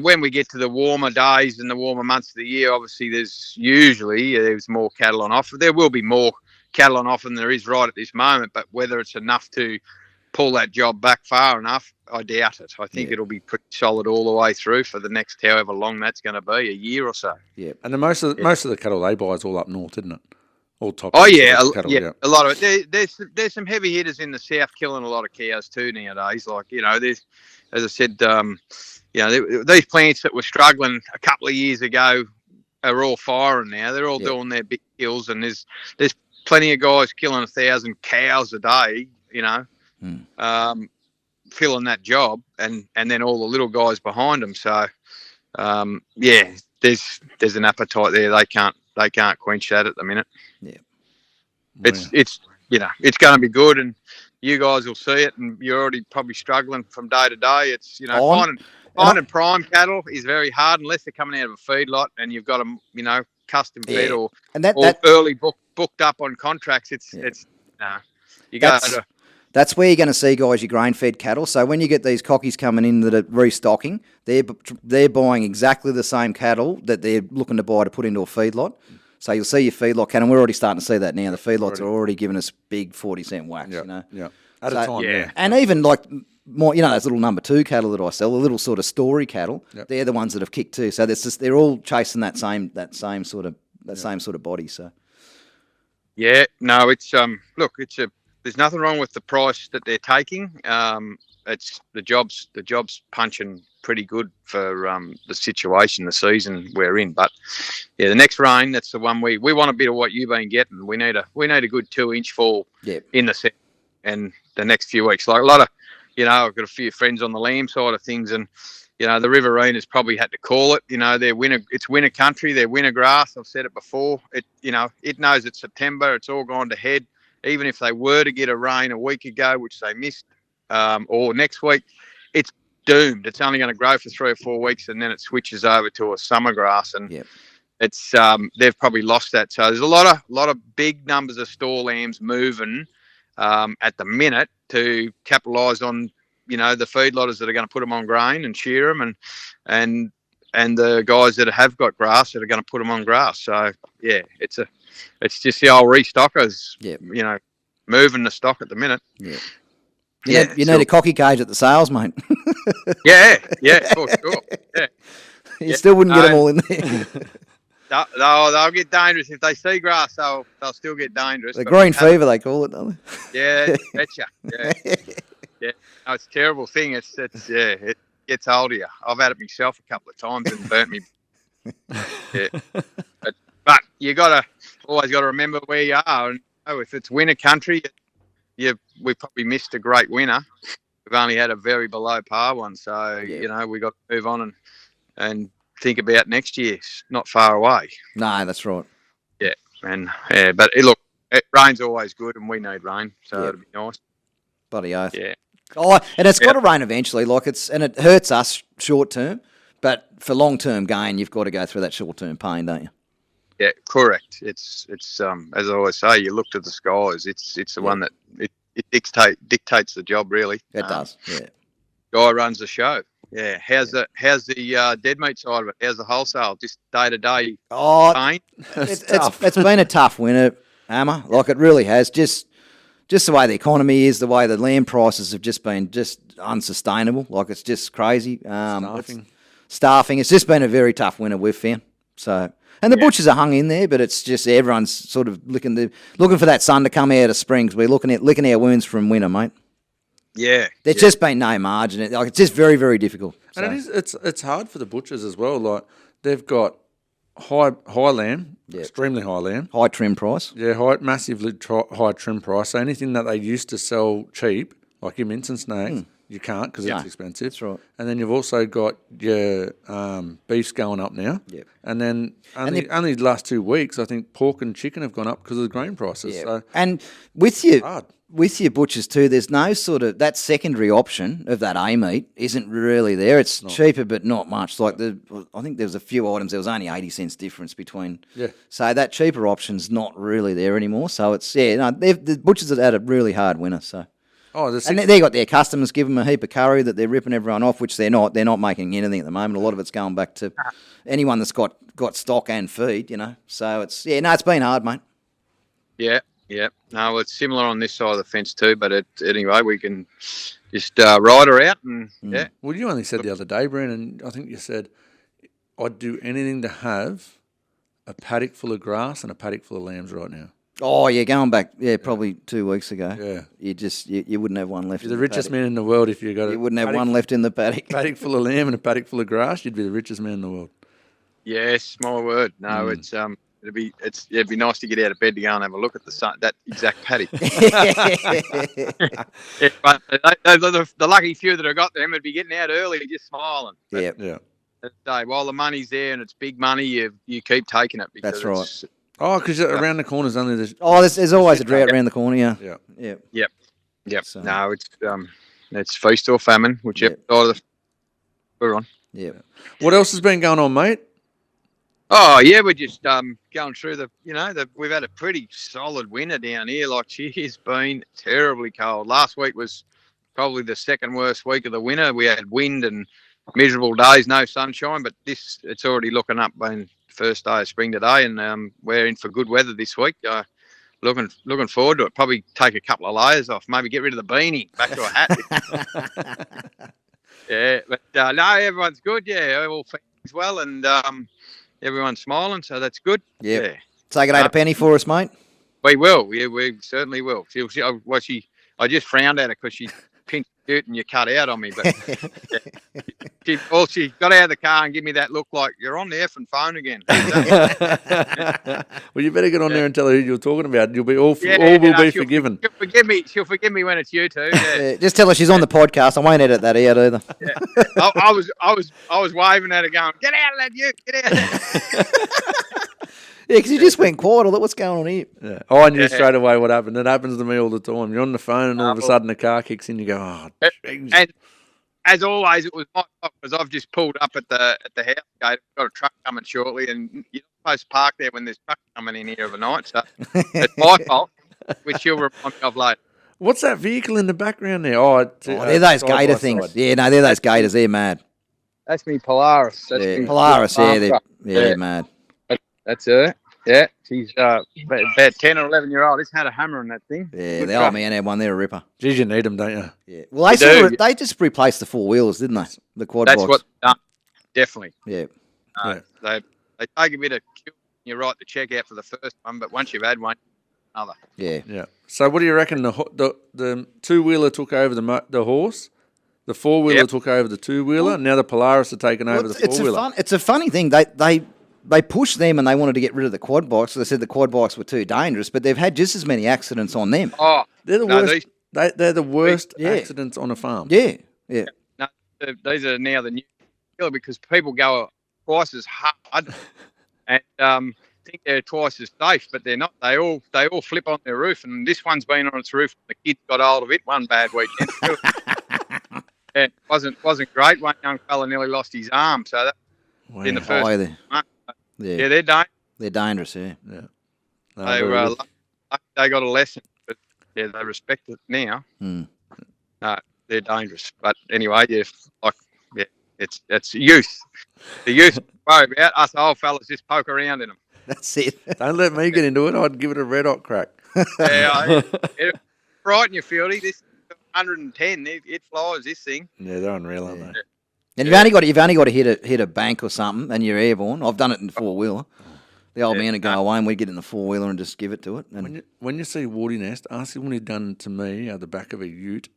when we get to the warmer days and the warmer months of the year, obviously there's more cattle on offer. There will be more cattle on offer than there is right at this moment, but whether it's enough to pull that job back far enough, I doubt it. I think it'll be pretty solid all the way through for the next however long that's going to be, a year or so. Yeah, and most of the cattle they buy is all up north, isn't it? All top. Oh yeah, a lot of it. There's some heavy hitters in the south killing a lot of cows too nowadays. Like, there's, as I said, these plants that were struggling a couple of years ago are all firing now. They're all doing their big kills, and there's plenty of guys killing 1,000 cows a day. Filling that job, and then all the little guys behind them. So, there's an appetite there. They can't quench that at the minute. Yeah, it's going to be good, and you guys will see it. And you're already probably struggling from day to day. It's finding prime cattle is very hard unless they're coming out of a feedlot and you've got them, custom fed or early booked up on contracts. That's where you're going to see, guys, your grain-fed cattle. So when you get these cockies coming in that are restocking, they're buying exactly the same cattle that they're looking to buy to put into a feedlot. So you'll see your feedlot cattle, and we're already starting to see that now. The feedlots are already giving us big 40-cent whacks, Yeah, at a time, yeah. And even like more, those little number 2 cattle that I sell, the little sort of story cattle, they're the ones that have kicked too. So they're all chasing that same sort of body. So yeah, no, it's there's nothing wrong with the price that they're taking. It's the job's punching pretty good for the situation, the season we're in. But yeah, the next rain, that's the one we want a bit of what you've been getting. We need a good 2-inch fall in the set, and the next few weeks. Like a lot of, I've got a few friends on the lamb side of things, and the Riverina's probably had to call it. It's winter country. They're winter grass. I've said it before. It knows it's September. It's all gone to head. Even if they were to get a rain a week ago, which they missed, or next week, it's doomed. It's only going to grow for 3 or 4 weeks, and then it switches over to a summer grass, and it's they've probably lost that. So there's a lot of big numbers of store lambs moving at the minute to capitalise on the feedlotters that are going to put them on grain and shear them, and the guys that have got grass that are going to put them on grass. So yeah, it's just the old restockers, moving the stock at the minute. You need a cocky cage at the sales, mate. yeah, for sure. Yeah. You still wouldn't get them all in there. They'll get dangerous if they see grass. They'll still get dangerous. The green fever, they call it, don't they? Yeah, betcha. Yeah. No, it's a terrible thing. It gets hold of you. I've had it myself a couple of times and burnt me. Yeah. But you always got to remember where you are. And if it's winter country, we probably missed a great winter. We've only had a very below par one, so we got to move on and think about next year. It's not far away. No, that's right. Yeah, but rain's always good, and we need rain, so it'll be nice. Bloody oath. Yeah. Oh, and it's got to rain eventually. And it hurts us short term, but for long term gain, you've got to go through that short term pain, don't you? Yeah, correct. It's as I always say, you look to the skies. It's the one that it dictates the job, really. It does. Yeah. Guy runs the show. Yeah. How's the dead meat side of it? How's the wholesale? Just day to day pain? It's been a tough winter, Hammer. Like it really has. Just the way the economy is, the way the land prices have just been unsustainable. Like it's just crazy. Staffing. It's just been a very tough winter we've found. So, and the butchers are hung in there, but it's just everyone's sort of looking for that sun to come out of spring. We're licking our wounds from winter, mate. Yeah, there's just been no margin. It's just very, very difficult. And it's hard for the butchers as well. Like they've got high lamb, extremely high lamb, high trim price. Yeah, massively high trim price. So anything that they used to sell cheap, like your mince and snacks, you can't because it's expensive. That's right. And then you've also got your beefs going up now. Yep. And then only the last 2 weeks, I think pork and chicken have gone up because of the grain prices. Yep. So and with your butchers too, there's no sort of that secondary option of that A meat isn't really there. It's cheaper, but not much. Like I think there was a few items. There was only 80 cents difference between. Yeah. So that cheaper option's not really there anymore. So it's the butchers have had a really hard winter. So. And they got their customers give them a heap of curry that they're ripping everyone off, which they're not. They're not making anything at the moment. A lot of it's going back to anyone that's got stock and feed, So it's been hard, mate. Yeah. No, it's similar on this side of the fence too. But anyway, we can just ride her out and yeah. Well, you only said the other day, Brandon. I think you said I'd do anything to have a paddock full of grass and a paddock full of lambs right now. Oh, yeah, going back, probably 2 weeks ago. Yeah. You wouldn't have one left. You're the richest man in the world if you got You wouldn't have one left in the paddock. Paddock full of lamb and a paddock full of grass, you'd be the richest man in the world. Yes, my word. No, it'd be nice to get out of bed to go and have a look at that exact paddock. But the lucky few that have got them would be getting out early, just smiling. Yeah. While the money's there and it's big money, you keep taking it. Because that's right. Oh, because around the corner's only this. Oh, there's always a drought around the corner. Yeah. Yep. So. No, it's feast or famine, whichever side of we're on. Yeah. What else has been going on, mate? Oh yeah, we're just going through we've had a pretty solid winter down here. Like it's been terribly cold. Last week was probably the second worst week of the winter. We had wind and miserable days, no sunshine. But it's already looking up. Been first day of spring today, and we're in for good weather this week. Looking forward to it. Probably take a couple of layers off. Maybe get rid of the beanie, back to a hat. Yeah, but no, everyone's good. Yeah, all things well, and everyone's smiling, so that's good. Yeah. Take it 8 a penny for us, mate. We will. Yeah, we certainly will. I just frowned at her because pinch shoot and you cut out on me. But she got out of the car and give me that look like you're on the effing phone again. Well, you better get on there and tell her who you're talking about. You'll be all Yeah, will be she'll forgiven. She'll forgive me. She'll forgive me when it's you two. Yeah. Yeah, just tell her she's on the podcast. I won't edit that out either. I was waving at her, going, "Get out of that, you! Get out!" Yeah, because you just went quiet. What's going on here? Yeah. I knew straight away what happened. It happens to me all the time. You're on the phone and all of a sudden the car kicks in. You go, oh, jeez. And as always, it was my fault because I've just pulled up at the house gate. I've got a truck coming shortly, and you're not supposed to park there when there's trucks coming in here overnight. So it's my fault, which you'll remind me of later. What's that vehicle in the background there? Oh, They're those gator things. Yeah, no, they're those gators. They're mad. That's me Polaris. That's Yeah, me Polaris. Yeah, farm truck. they're mad. That's her. Yeah, she's about 10 or 11 year old. It's had a hammer on that thing. Yeah, Good the truck. old man had one. They're a ripper. Geez, you need them, don't you? Yeah. Well, they just replaced the four wheels, didn't they? The quad That's box. what done. Definitely. Yeah. They take a bit of kill. You write the check out for the first one, but once you've had one, another. Yeah. Yeah. So what do you reckon? The two-wheeler took over the horse? The four-wheeler took over the two-wheeler? Now the Polaris are taking over the four-wheeler. It's a funny thing. They pushed them and they wanted to get rid of the quad bikes. So they said the quad bikes were too dangerous, but they've had just as many accidents on them. Oh, They're the worst. They're the worst Yeah. accidents on a farm. Yeah. Yeah. no, these are now the new killer because people go twice as hard and think they're twice as safe, but they're not. They all flip on their roof, and this one's been on its roof. The kids got hold of it one bad weekend. Yeah, wasn't great. One young fella nearly lost his arm, so that in the first. Oh, month. yeah. Yeah, they're dangerous. They're dangerous. Yeah. Yeah. No, They very were good. they got a lesson, but yeah, they respect it now. Mm. No, they're dangerous. But anyway, it's youth. The youth worry about us old fellas just poke around in them. That's it. Don't let me get into it. I'd give it a red hot crack. Yeah, it frighten you, Fieldy. This 110, it flies. This thing. Yeah, they're unreal, aren't they? And you've only got to hit a bank or something, and you're airborne. I've done it in the four wheeler. The old man would go away, and we'd get in the four wheeler and just give it to it. And When you see Wardy Nest, ask him what he'd done to me at the back of a ute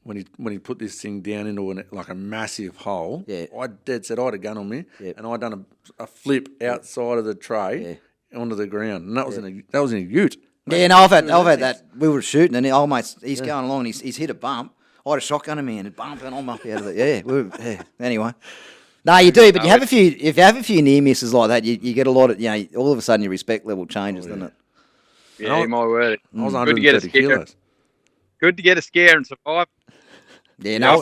when he put this thing down into like a massive hole. Yeah. I dead set I had a gun on me, Yep. and I'd done a flip outside of the tray onto the ground, and that was in a ute. yeah, and I've had that. We were shooting, and the old mate's he's going along, and he's hit a bump. I had a shotgun in me, and it bumped, and I'm up out of it. Yeah, anyway. No, you do, but you have a few. If you have a few near misses like that, you get a lot of. All of a sudden your respect level changes, doesn't it? Yeah, my word. I was Good to get a 130 scare. kilos. Good to get a scare and survive. Yeah, I no.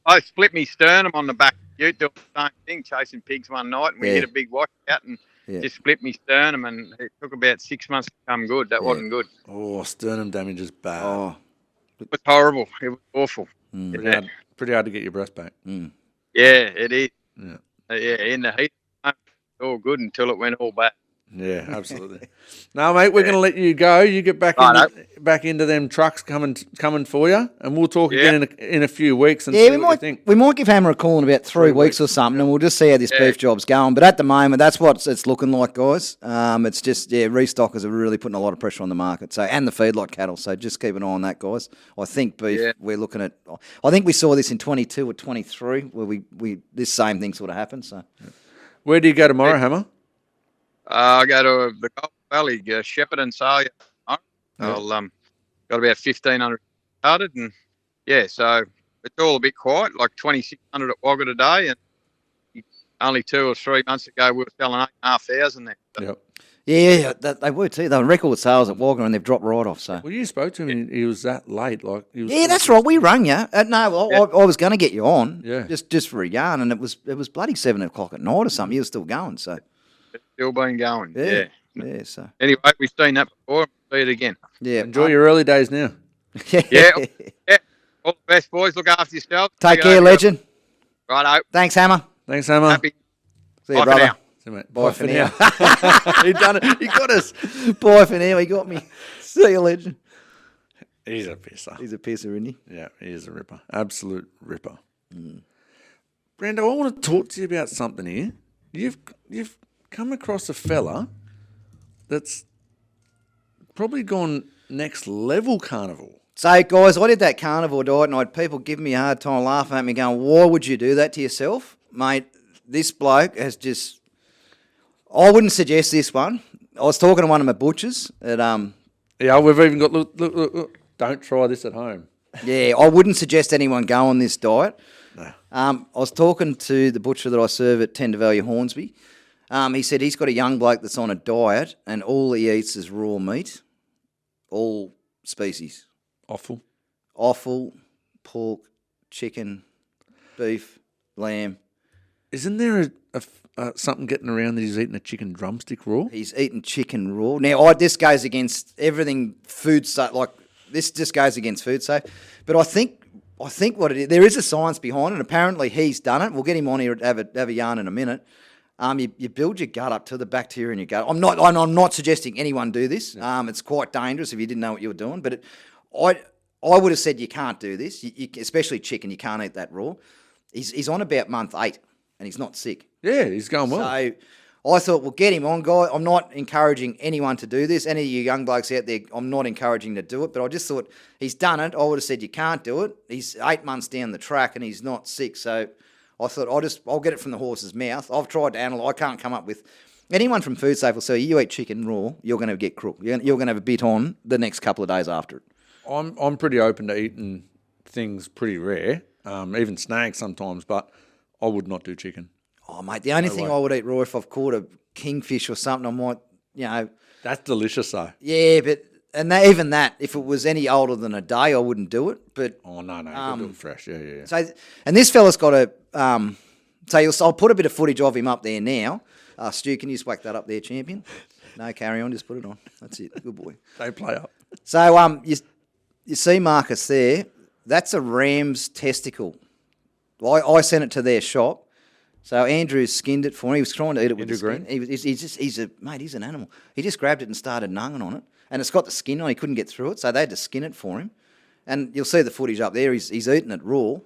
I split me sternum on the back. You do the same thing, chasing pigs one night, and we hit a big washout and just split me sternum, and it took about 6 months to come good. That wasn't good. Oh, sternum damage is bad. Oh, It was horrible. It was awful. Pretty hard to get your breath back. Yeah, it is. Yeah. In the heat, it was all good until it went all bad. Yeah, absolutely. No, mate, we're going to let you go. You get back into them trucks coming for you, and we'll talk again in a few weeks and see what you think. we might give Hammer a call in about 3 weeks or something, and we'll just see how this beef job's going. But at the moment, that's what it's looking like, guys. It's just restockers are really putting a lot of pressure on the market. So and the feedlot cattle. So just keep an eye on that, guys. I think beef. We're looking at. I think we saw this in 22 or 23, where we this same thing sort of happened. So Where do you go tomorrow, Hammer? I go to the Gulf Valley, Shepherd and Sawyer. I'll got about 1,500 started, and so it's all a bit quiet, like 2,600 at Wagga today, and only 2 or 3 months ago we were selling 8,500 there. So. Yep. yeah, they were too. They were record sales at Wagga, and they've dropped right off. So Well, you spoke to him, and he was that late. Like he was that's right. We rang you. No, I was going to get you on. Yeah. Just for a yarn, and it was bloody 7 o'clock at night or something. You were still going. So It's still been going. yeah. Yeah. So Anyway, we've seen that before. We'll see it again. yeah. Enjoy your early days now. Yeah. All the best, boys. Look after yourself. Take care, legend. Righto. Thanks, Hammer. Thanks, Hammer. Happy. See you, Bye for brother. now. See you, mate. Bye for now. He done it. He got us. Bye for now. He got me. See you, legend. He's a pisser. He's a pisser, isn't he? Yeah, he is a ripper. Absolute ripper. Brando, I want to talk to you about something here. You've come across a fella that's probably gone next level carnivore. So, guys, I did that carnivore diet and I had people giving me a hard time laughing at me going, why would you do that to yourself? Mate, this bloke has just... I wouldn't suggest this one. I was talking to one of my butchers at... Yeah, we've even got, look. Don't try this at home. Yeah, I wouldn't suggest anyone go on this diet. No. I was talking to the butcher that I serve at Tender Value Hornsby. He said he's got a young bloke that's on a diet and all he eats is raw meat, all species. Offal, pork, chicken, beef, lamb. Isn't there something getting around that he's eating a chicken drumstick raw? He's eating chicken raw. Now, this goes against everything food safe. Like, this just goes against food safe. But I think what it is, there is a science behind it. Apparently, he's done it. We'll get him on here to have a yarn in a minute. You build your gut up to the bacteria in your gut. I'm not suggesting anyone do this. It's quite dangerous if you didn't know what you were doing. But I would have said you can't do this, especially chicken. You can't eat that raw. He's on about month 8 and he's not sick. Yeah, he's going well. So I thought, well, get him on, guy. I'm not encouraging anyone to do this. Any of you young blokes out there, I'm not encouraging to do it. But I just thought he's done it. I would have said you can't do it. He's 8 months down the track and he's not sick. So I thought I'll get it from the horse's mouth. I've tried to analyse. I can't come up with... Anyone from Food Safe will say, you eat chicken raw, you're going to get crook. You're going to have a bit on the next couple of days after it. I'm pretty open to eating things pretty rare, even snags sometimes, but I would not do chicken. Oh, mate, the only thing I would eat raw if I've caught a kingfish or something, I might, That's delicious, though. Yeah, but... And even that, if it was any older than a day, I wouldn't do it. But oh no, you do it fresh, yeah. So, and this fella's got a. I'll put a bit of footage of him up there now. Stu, can you just whack that up there, champion? No, carry on. Just put it on. That's it. Good boy. They play up. So you see Marcus there. That's a ram's testicle. I sent it to their shop. So Andrew skinned it for me. He was trying to eat it with the skin. He's an animal. He just grabbed it and started nunging on it. And it's got the skin on. He couldn't get through it, so they had to skin it for him. And you'll see the footage up there. He's eating it raw.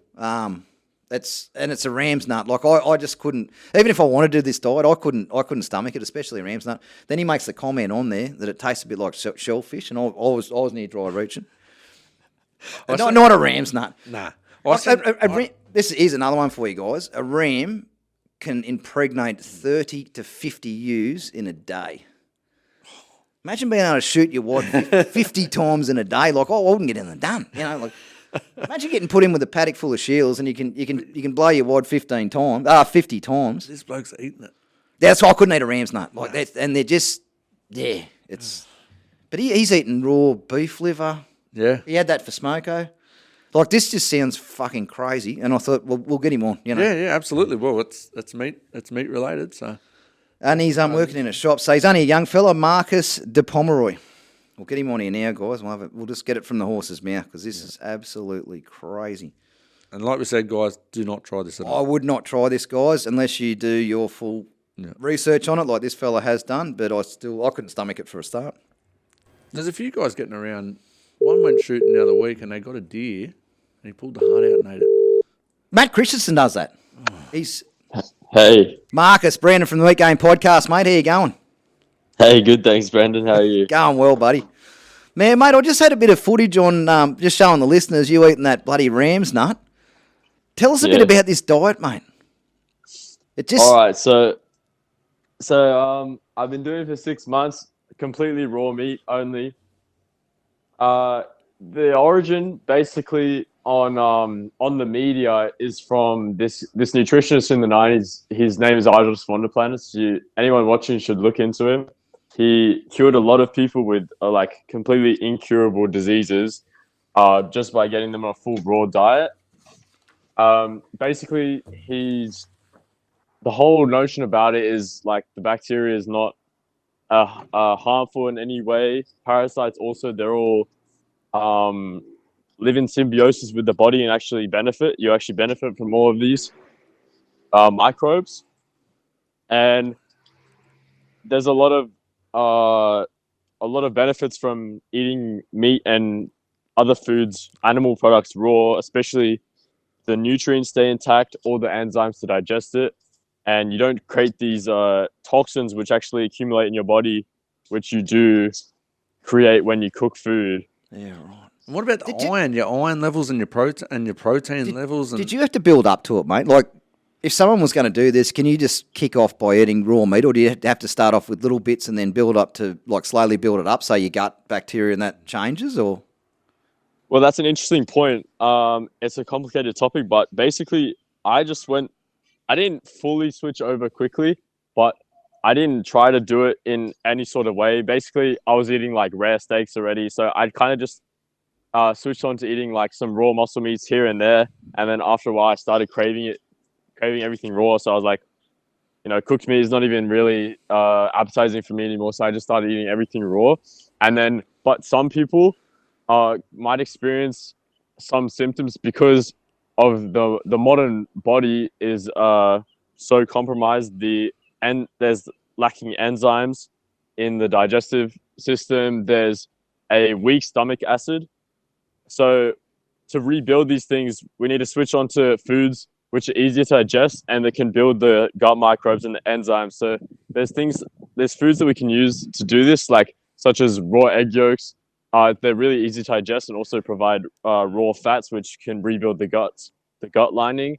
It's a ram's nut. Like I just couldn't. Even if I wanted to do this diet, I couldn't stomach it, especially a ram's nut. Then he makes the comment on there that it tastes a bit like shellfish, and I was near dry reaching. Not a ram's nut. Nah. This is another one for you guys. A ram can impregnate 30 to 50 ewes in a day. Imagine being able to shoot your wad 50 times in a day. Like, I wouldn't get anything done. Imagine getting put in with a paddock full of shields and you can blow your wad 50 times. This bloke's eating it. That's why I couldn't eat a ram's nut. Like that, and they're just it's. But he's eating raw beef liver. Yeah. He had that for smoko. Like, this just sounds fucking crazy. And I thought, well, we'll get him on. Yeah, absolutely. Well, it's meat related, so. And he's working in a shop. So he's only a young fella, Marcus de Pomeroy. We'll get him on here now, guys. We'll just get it from the horse's mouth because this is absolutely crazy. And like we said, guys, do not try this at all. I would not try this, guys, unless you do your full research on it like this fella has done. But I couldn't stomach it for a start. There's a few guys getting around. One went shooting the other week and they got a deer and he pulled the heart out and ate it. Matt Christensen does that. He's... Hey. Marcus, Brandon from the Week Game Podcast, mate. How you going? Hey, good, thanks, Brandon. How are you? Going well, buddy. Man, mate, I just had a bit of footage on just showing the listeners you eating that bloody ram's nut. Tell us a bit about this diet, mate. All right, so I've been doing it for 6 months, completely raw meat only. The origin, basically, on the media is from this nutritionist in the 90s. His name is Idles Vonderplanets. Anyone watching should look into him. He cured a lot of people with completely incurable diseases just by getting them on a full raw diet. Basically, the whole notion about it is like the bacteria is not harmful in any way. Parasites also, they're all live in symbiosis with the body and actually benefit. You actually benefit from all of these microbes. And there's a lot of benefits from eating meat and other foods, animal products raw, especially the nutrients stay intact, all the enzymes to digest it, and you don't create these toxins which actually accumulate in your body, which you do create when you cook food. Yeah, right. And what about the iron? Your iron levels and your protein levels. And Did you have to build up to it, mate? Like, if someone was going to do this, can you just kick off by eating raw meat, or do you have to start off with little bits and then build up to, like, slowly build it up so your gut bacteria and that changes, or? Well, that's an interesting point. It's a complicated topic, but basically, I didn't fully switch over quickly, but I didn't try to do it in any sort of way. Basically, I was eating like rare steaks already, so I kind of just switched on to eating like some raw muscle meats here and there, and then after a while, I started craving everything raw. So I was like, cooked meat is not even really appetizing for me anymore. So I just started eating everything raw, and then but some people might experience some symptoms because of the modern body is so compromised. There's lacking enzymes in the digestive system. There's a weak stomach acid. So to rebuild these things, we need to switch on to foods which are easier to digest and that can build the gut microbes and the enzymes. So there's foods that we can use to do this, like such as raw egg yolks. They're really easy to digest and also provide raw fats, which can rebuild the gut lining,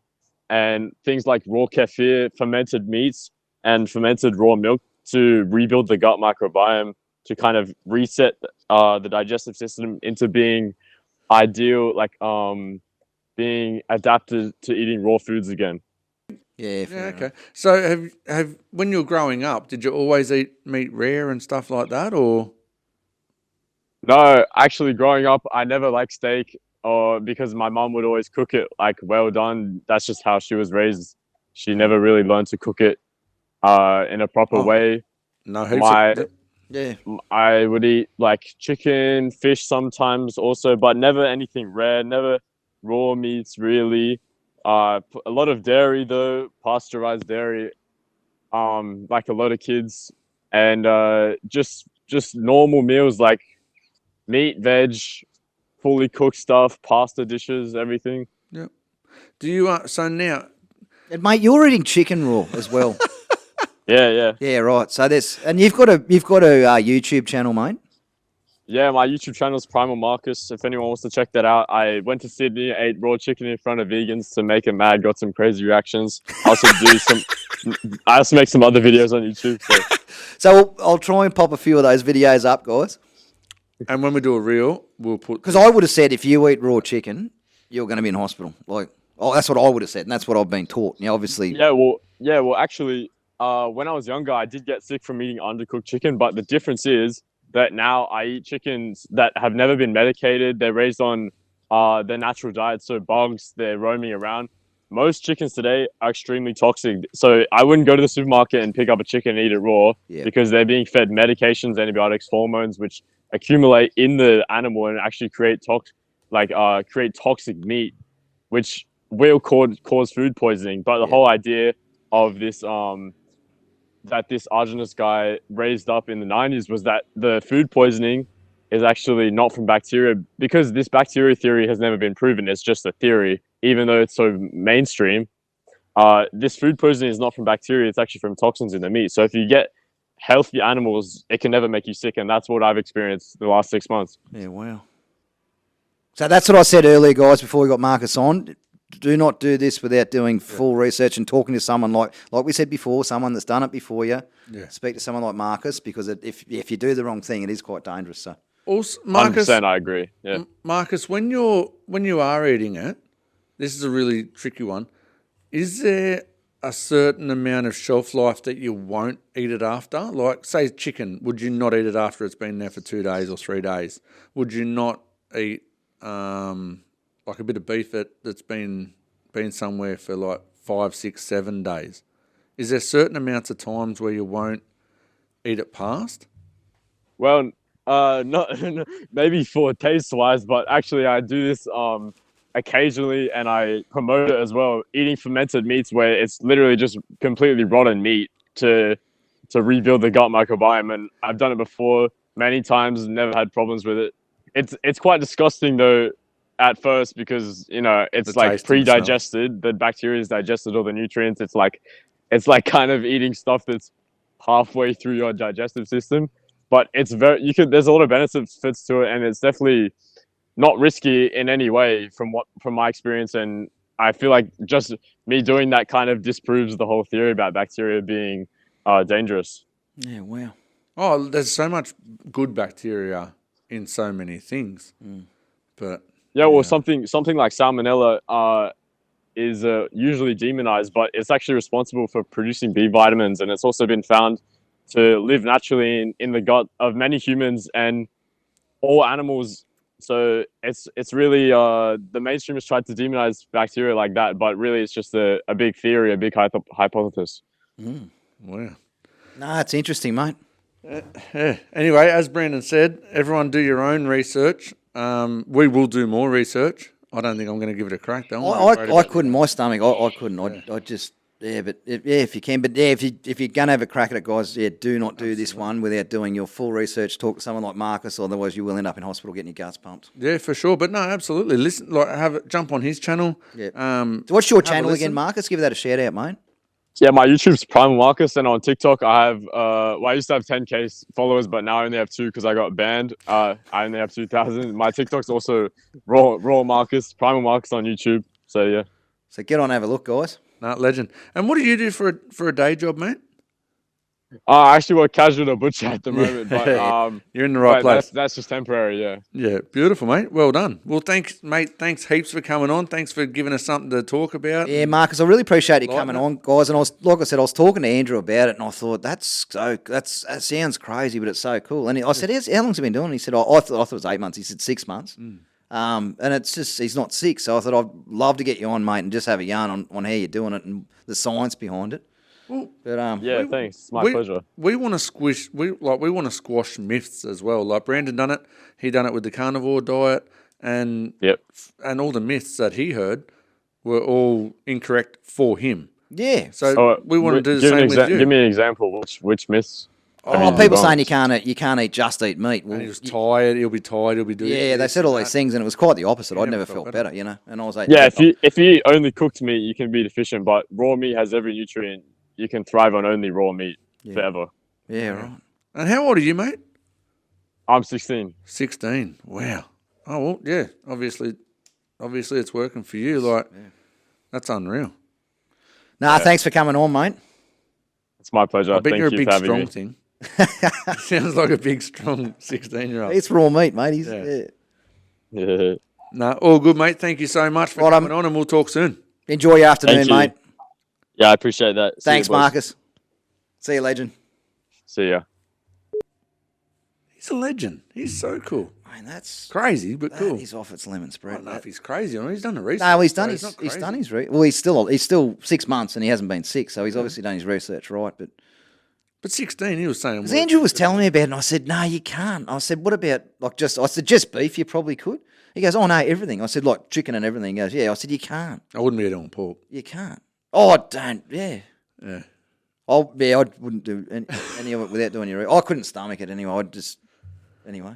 and things like raw kefir, fermented meats, and fermented raw milk to rebuild the gut microbiome to kind of reset the digestive system into being ideal, like being adapted to eating raw foods again. Yeah, okay. So have when you were growing up, did you always eat meat rare and stuff like that, or? No, actually, growing up, I never liked steak, or because my mom would always cook it like well done. That's just how she was raised. She never really learned to cook it in a proper way. No, I would eat like chicken, fish sometimes also, but never anything rare, never raw meats really. A lot of dairy though, pasteurized dairy, like a lot of kids, and just normal meals like meat, veg, fully cooked stuff, pasta dishes, everything. Yeah. Do you so now? And mate, you're eating chicken raw as well. Yeah. Yeah, right. So you've got a YouTube channel, mate. Yeah, my YouTube channel is Primal Marcus. If anyone wants to check that out, I went to Sydney, ate raw chicken in front of vegans to make them mad, got some crazy reactions. I also make some other videos on YouTube. So I'll try and pop a few of those videos up, guys. And when we do a reel, we'll put... Because I would have said if you eat raw chicken, you're going to be in hospital. Like, that's what I would have said, and that's what I've been taught. Now, obviously... Well, actually, when I was younger, I did get sick from eating undercooked chicken, but the difference is that now I eat chickens that have never been medicated. They're raised on their natural diet, so bugs, they're roaming around. Most chickens today are extremely toxic. So I wouldn't go to the supermarket and pick up a chicken and eat it raw because they're being fed medications, antibiotics, hormones, which accumulate in the animal and actually create toxic meat, which will cause food poisoning. But the whole idea of this that this Argenus guy raised up in the 90s was that the food poisoning is actually not from bacteria, because this bacteria theory has never been proven. It's just a theory, even though it's so mainstream. This food poisoning is not from bacteria. It's actually from toxins in the meat. So if you get healthy animals, it can never make you sick. And that's what I've experienced the last 6 months. Yeah, wow. So that's what I said earlier, guys, before we got Marcus on. Do not do this without doing full research and talking to someone like we said before, someone that's done it before you. Yeah. Speak to someone like Marcus, because if you do the wrong thing, it is quite dangerous. So, also, Marcus, 100%, I agree. Yeah, Marcus, when you are eating it, this is a really tricky one. Is there a certain amount of shelf life that you won't eat it after? Like, say, chicken, would you not eat it after it's been there for 2 days or 3 days? Would you not eat like a bit of beef that's been somewhere for like 5, 6, 7 days? Is there certain amounts of times where you won't eat it past? Well, not maybe for taste wise, but actually I do this occasionally, and I promote it as well. Eating fermented meats where it's literally just completely rotten meat to rebuild the gut microbiome, and I've done it before many times, never had problems with it. It's quite disgusting though at first, because it's like pre-digested. The bacteria is digested all the nutrients. It's like kind of eating stuff that's halfway through your digestive system. But it's there's a lot of benefits to it, and it's definitely not risky in any way from my experience. And I feel like just me doing that kind of disproves the whole theory about bacteria being dangerous. Yeah, wow. Oh, there's so much good bacteria in so many things. But Yeah, well, something like salmonella is usually demonized, but it's actually responsible for producing B vitamins, and it's also been found to live naturally in the gut of many humans and all animals. So it's really the mainstream has tried to demonize bacteria like that, but really it's just a big theory, a big hypothesis. wow. No, it's interesting, mate. Yeah. Anyway, as Brandon said, everyone do your own research. We will do more research. I don't think I'm going to give it a crack though. I couldn't. My stomach, I couldn't. I just, if you can, but if you're gonna have a crack at it, guys, do not do this one without doing your full research. Talk to someone like Marcus, otherwise you will end up in hospital getting your guts pumped. Yeah, for sure. But no, absolutely. Listen, jump on his channel. Yeah. So what's your have a channel listen. again, Marcus? Give that a shout out, mate. Yeah, my YouTube's Primal Marcus, and on TikTok I have I used to have 10K followers, but now I only have 2 because I got banned. I only have 2,000. My TikTok's also Raw Marcus, Primal Marcus on YouTube. So yeah. So get on and have a look, guys. No, legend. And what do you do for a day job, mate? I actually work casual at a butcher at the moment, but You're in the right place. That's just temporary, yeah. Yeah, beautiful, mate. Well done. Well, thanks, mate. Thanks heaps for coming on. Thanks for giving us something to talk about. Yeah, Marcus, I really appreciate you Like coming that. on, guys. And I was talking to Andrew about it, and I thought that sounds crazy, but it's so cool. And I said, how long's he been doing? And he said, I thought it was 8 months. He said 6 months. And it's just he's not sick, so I thought I'd love to get you on, mate, and just have a yarn on how you're doing it and the science behind it. Well, But Yeah, thanks. It's my pleasure. We want to squash myths as well. Like Brandon done it. He done it with the carnivore diet, and Yep. and all the myths that he heard were all incorrect for him. yeah, So we want to do the same with you. Give me an example. Which myths? people saying you can't eat just eat meat. Well, And he was tired. He'll be tired. He'll be doing. yeah, they this said all and these that. things, and it was quite the opposite. You I'd never never felt felt better. better, you know. And I was like, Yeah, if you only cooked meat, you can be deficient. But raw meat has every nutrient. You can thrive on only raw meat forever. yeah, right. And how old are you, mate? I'm 16. 16. Wow. Oh well, yeah. Obviously, it's working for you. Like, that's unreal. Nah, thanks for coming on, mate. It's my pleasure. I bet Thank you're a you big for having strong me. thing. Sounds like a big strong 16-year-old. It's raw meat, mate. He's Yeah. Yeah. No, all good, mate. Thank you so much for Right, coming on, and we'll talk soon. enjoy your afternoon, Thank you. mate. Yeah, I appreciate that. See you, Thanks, boys. Marcus. See you, legend. See ya. He's a legend. He's so cool. Man, that's Crazy, but cool. He's off its lemon I spread. don't know mate. if he's crazy or not. He's done the research. No, he's so done he's his not he's crazy. done his well. He's still 6 months and he hasn't been sick, so he's obviously done his research right. But 16, he was saying. Because Andrew was telling me about it, and I said, no, you can't. I said, what about just beef? You probably could. He goes, oh no, everything. I said, like chicken and everything. He goes, yeah. I said, you can't. I wouldn't be eating on pork. You can't. Oh, don't. Yeah. Yeah. I wouldn't do any of it without doing your. I couldn't stomach it anyway. Anyway.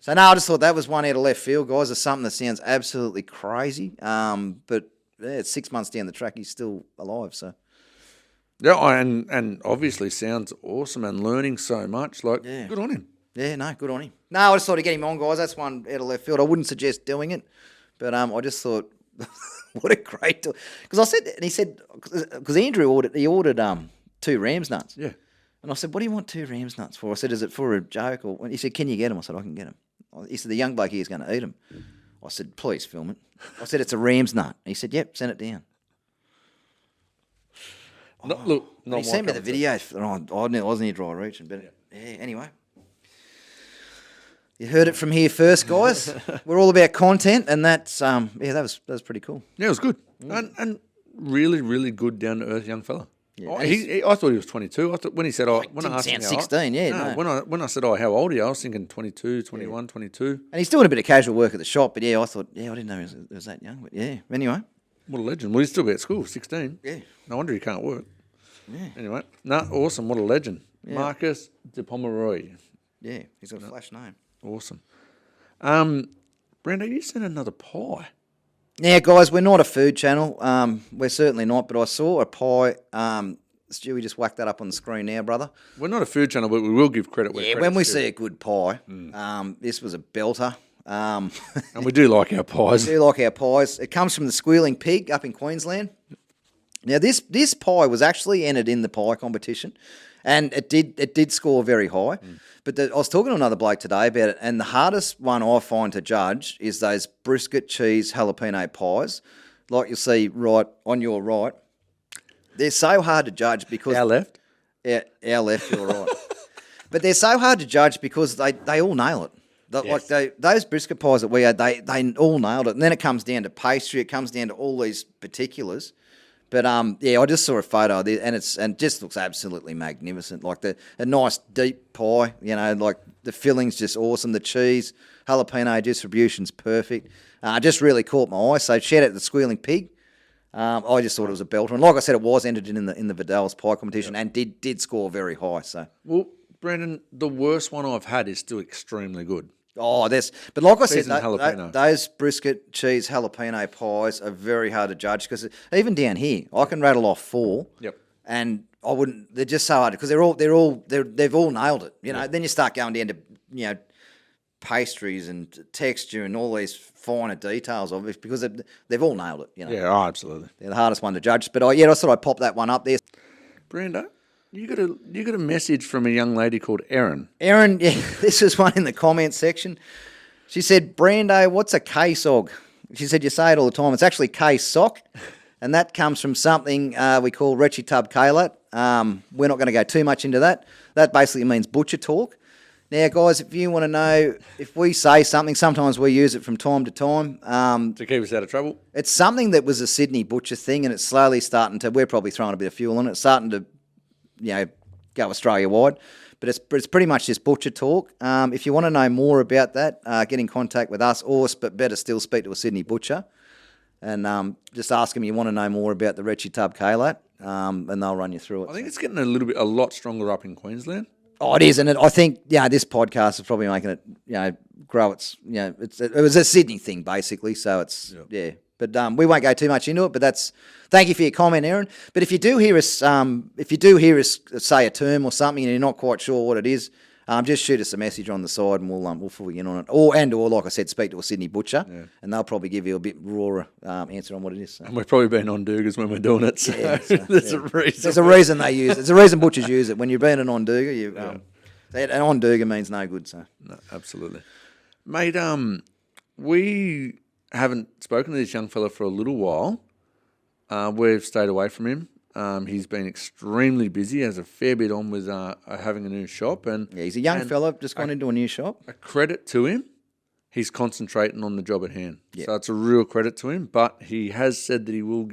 So no, I just thought that was one out of left field, guys. It's something that sounds absolutely crazy. But yeah, it's 6 months down the track, he's still alive. So Yeah, and obviously sounds awesome and learning so much. Like, good on him. yeah, no, good on him. No, I just thought to get him on, guys. That's one out of left field. I wouldn't suggest doing it, but I just thought, what a great because I said, and he said, because Andrew ordered 2 ram's nuts. Yeah. And I said, what do you want 2 ram's nuts for? I said, is it for a joke? Or he said, can you get them? I said, I can get them. He said, the young bloke here is going to eat them. I said, please film it. I said, it's a ram's nut. He said, yep, send it down. Not He sent me the video. I wasn't here dry reaching, but yeah, anyway. You heard it from here first, guys. We're all about content, and that's that was pretty cool. Yeah, it was good. And really, really good, down to earth young fella. Yeah. Oh, I thought he was 22. I thought when he said, when I didn't asked him sound how 16, yeah, no. When I said, how old are you? I was thinking 22, 21, 22. And he's doing a bit of casual work at the shop, but yeah, I thought, I didn't know he was that young, but yeah. Anyway, What a legend. Well, he's still at school, 16. Yeah. No wonder he can't work. Yeah. Anyway, awesome. What a legend. Yeah. Marcus de Pomeroy. yeah, he's got a flash name. Awesome. Brando, you sent another pie. Yeah, guys, we're not a food channel. We're certainly not, but I saw a pie. Stewie just whacked that up on the screen now, brother. We're not a food channel, but we will give credit where Yeah, credit's when we due. see a good pie, this was a belter. Um, And we do like our pies. do like our pies. It comes from the Squealing Pig up in Queensland. Now, this pie was actually entered in the pie competition, and it did score very high. But I was talking to another bloke today about it, and the hardest one I find to judge is those brisket cheese jalapeno pies, like you'll see right on your right. They're so hard to judge because Our left. our left, you're right. But they're so hard to judge because they all nail it. Those brisket pies that we had, they all nailed it. And then it comes down to pastry. It comes down to all these particulars. But I just saw a photo of it, and it just looks absolutely magnificent. Like a nice deep pie, like the filling's just awesome. The cheese, jalapeno distribution's perfect. Just really caught my eye. So shout out to the Squealing Pig. I just thought it was a belter, and like I said, it was entered in the Vidal's pie competition and did score very high. So Brandon, the worst one I've had is still extremely good. but like I said, Cheese and jalapeno. those brisket cheese jalapeno pies are very hard to judge because even down here, I can rattle off 4. Yep. And I wouldn't. They're just so hard because they've all nailed it. Then you start going down to pastries and texture and all these finer details of it because they've all nailed it. Yeah, absolutely. They're the hardest one to judge. But I thought I'd pop that one up there. Brando, you got a message from a young lady called Erin. Erin, this is one in the comments section. She said, Brando, what's a K-sog? She said, you say it all the time. It's actually K-sock, and that comes from something we call Retchy Tub Kalat. We're not going to go too much into that. That basically means butcher talk. Now, guys, if you want to know, if we say something, sometimes we use it from time to time. To keep us out of trouble. It's something that was a Sydney butcher thing, and it's slowly starting to, we're probably throwing a bit of fuel on it, it's starting to, go Australia-wide. But it's pretty much just butcher talk. If you want to know more about that, get in contact with us, but better still, speak to a Sydney butcher. And just ask them you want to know more about the Retchy Tub Kalat, and they'll run you through it. I think it's getting a lot stronger up in Queensland. Oh, it is, and I think this podcast is probably making it grow. It was a Sydney thing basically, so it's But we won't go too much into it. But thank you for your comment, Aaron. But if you do hear us, say a term or something, and you're not quite sure what it is, just shoot us a message on the side, and we'll fill you in on it. Or like I said, speak to a Sydney butcher, and they'll probably give you a bit rawer answer on what it is. So. And we've probably been on Dugas when we're doing it. So, there's a reason. There's a reason they use it. There's a reason butchers use it. When you're being an on-duga, an on-duga means no good. So no, absolutely, mate. We haven't spoken to this young fella for a little while. We've stayed away from him. He's been extremely busy, has a fair bit on with having a new shop. And he's a young fella, just gone into a new shop. A credit to him, he's concentrating on the job at hand. Yep. So it's a real credit to him. But he has said that he will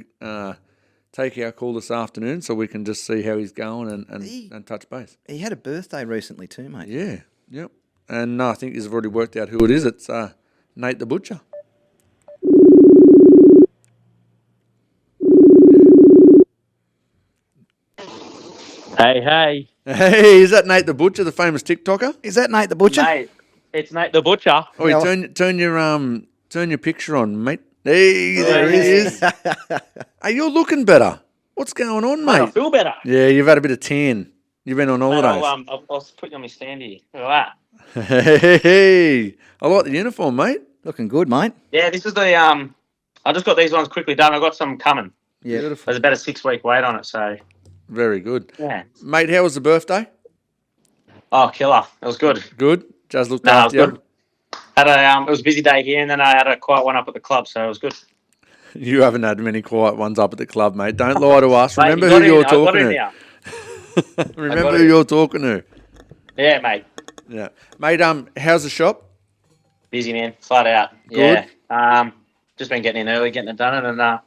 take our call this afternoon so we can just see how he's going and touch base. He had a birthday recently too, mate. Yeah, yep. And I think he's already worked out who it is. It's Nate the Butcher. Hey. Hey, is that Nate the Butcher, the famous TikToker? Is that Nate the Butcher? Mate, it's Nate the Butcher. Oh, turn your picture on, mate. Hey, there he is. Hey, you're looking better. What's going on, mate? I feel better. Yeah, you've had a bit of tan. You've been on holidays. I'll put you on my stand here. Look at that. Hey, I like the uniform, mate. Looking good, mate. Yeah, this is the I just got these ones quickly done. I got some coming. Yeah, beautiful. There's about a 6-week wait on it, so very good. Yeah, mate. How was the birthday? Oh, killer! It was good. Good. Just looked after you. Good. Had it was a busy day here, and then I had a quiet one up at the club, so it was good. You haven't had many quiet ones up at the club, mate. Don't lie to us. Remember who you're talking to. Remember who you're talking to. Yeah, mate. Yeah, mate. How's the shop? Busy, man. Flat out. Good. Yeah. Just been getting in early, getting it done, and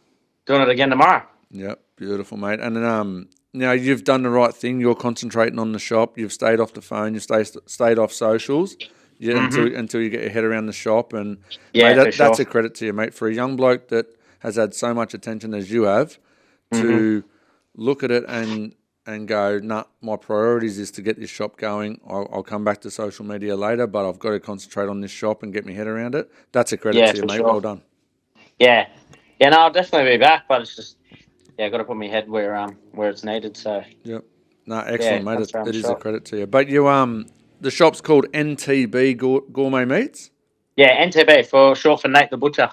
doing it again tomorrow. Yep, beautiful, mate. And then, you've done the right thing. You're concentrating on the shop. You've stayed off the phone. You've stayed off socials. Yeah, until you get your head around the shop, and mate, that's a credit to you, mate. For a young bloke that has had so much attention as you have, to look at it and go, nah, my priorities is to get this shop going. I'll come back to social media later, but I've got to concentrate on this shop and get my head around it. That's a credit to you, mate. Sure. Well done. Yeah, no, I'll definitely be back, but it's just I've got to put my head where it's needed. So yep, no, excellent, mate. It is a credit to you. But you the shop's called NTB Gourmet Meats. Yeah, NTB for short for Nate the Butcher.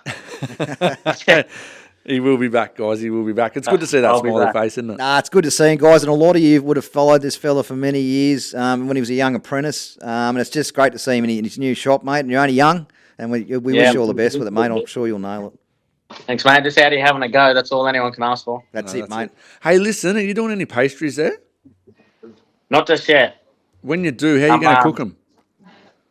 He will be back, guys. He will be back. It's good to see that I'll be smiley back. face, isn't it? Nah, it's good to see him, guys, and a lot of you would have followed this fella for many years when he was a young apprentice, and it's just great to see him in his new shop, mate, and you're only young, and we wish you all the best with it, mate. I'm sure you'll nail it. Thanks, mate. Just out here having a go. That's all anyone can ask for. That's it, mate. Hey, listen, are you doing any pastries there? Not just yet. When you do, how are you going to cook them?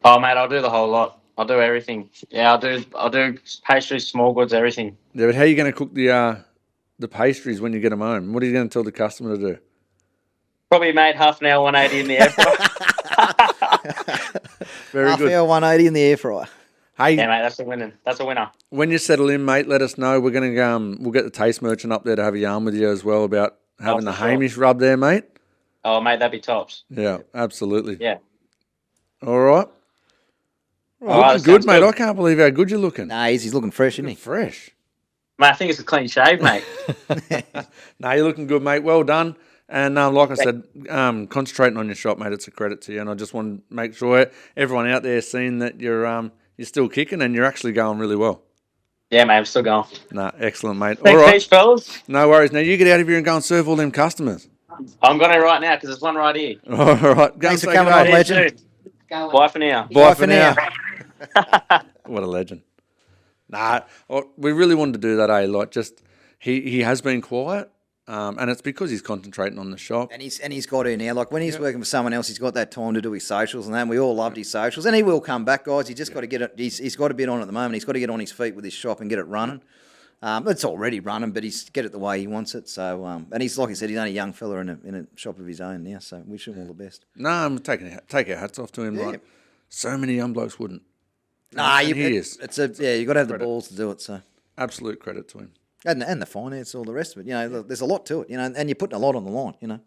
Oh, mate, I'll do the whole lot. I'll do everything. Yeah, I'll do pastries, small goods, everything. Yeah, but how are you going to cook the pastries when you get them home? What are you going to tell the customer to do? Probably made half an hour 180 in the air fryer. Very Half good. hour 180 in the air fryer. Hey, Yeah, mate, that's a winner. That's a winner. when you settle in, mate, let us know. We're going to we'll get the taste merchant up there to have a yarn with you as well about having the for sure. Hamish rub there, mate. Oh, mate, that'd be tops. Yeah, absolutely. Yeah. All right. All right, Looking good, sounds mate. good. I can't believe how good you're looking. Nah, he's looking fresh, isn't he? Fresh. Mate, I think it's a clean shave, mate. No, you're looking good, mate. Well done. And like I said, concentrating on your shop, mate, it's a credit to you. And I just want to make sure everyone out there seeing that you're still kicking and you're actually going really well. Yeah, mate, I'm still going. No, excellent, mate. Thanks, All right. peace, fellas. No worries. Now you get out of here and go and serve all them customers. I'm going to right now because there's one right here. All right. Go Thanks and for say coming good on, day. legend. Bye for now. Bye for now. What a legend. Nah, we really wanted to do that, eh? Like, just he has been quiet, and it's because he's concentrating on the shop. And he's got to now. Like when he's working for someone else, he's got that time to do his socials and that. And we all loved his socials, and he will come back, guys. He just got to get it. He's got a bit on at the moment. He's got to get on his feet with his shop and get it running. It's already running, but he's get it the way he wants it. So, and he's like I said, he's only a young fella in a shop of his own now. So, wish him all the best. No, I'm take our hats off to him. Yeah. Like, so many young blokes wouldn't. Nah, And you he is. you got to have the balls to do it. So. Absolute credit to him. And the finance, all the rest of it. You know, there's a lot to it, you know, and you're putting a lot on the line, you know.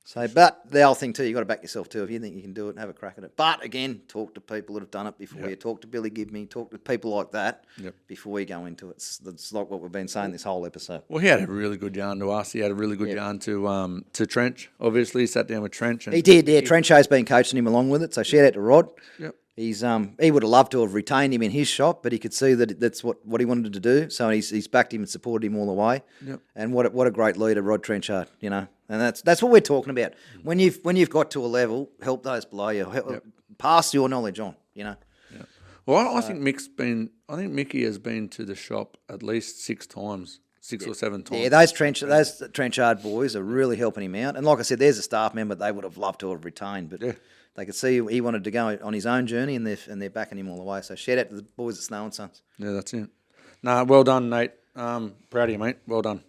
So, but the other thing too, you got to back yourself too. If you think you can do it, have a crack at it. But again, talk to people that have done it before you. Talk to Billy Gibney, talk to people like that before you go into it. It's like what we've been saying this whole episode. Well, he had a really good yarn to us. He had a really good yarn to Trench. Obviously, he sat down with Trench. And He did, yeah. Trencho's been coaching him along with it. So shout out to Rod. Yep. He's he would have loved to have retained him in his shop, but he could see that that's what he wanted to do. So he's backed him and supported him all the way. Yep. And what a great leader Rod Trenchard, you know. And that's what we're talking about. When you've got to a level, help those below you. Pass your knowledge on, you know. Well, I think Mickey has been to the shop at least 6 times, 6 or 7 times. Yeah, those Trenchard boys are really helping him out. And like I said, there's a staff member they would have loved to have retained, but they could see he wanted to go on his own journey, and they're backing him all the way. So shout out to the boys at Snow and Sons. Yeah, that's it. Nah, well done, Nate. Proud of you, mate. Well done.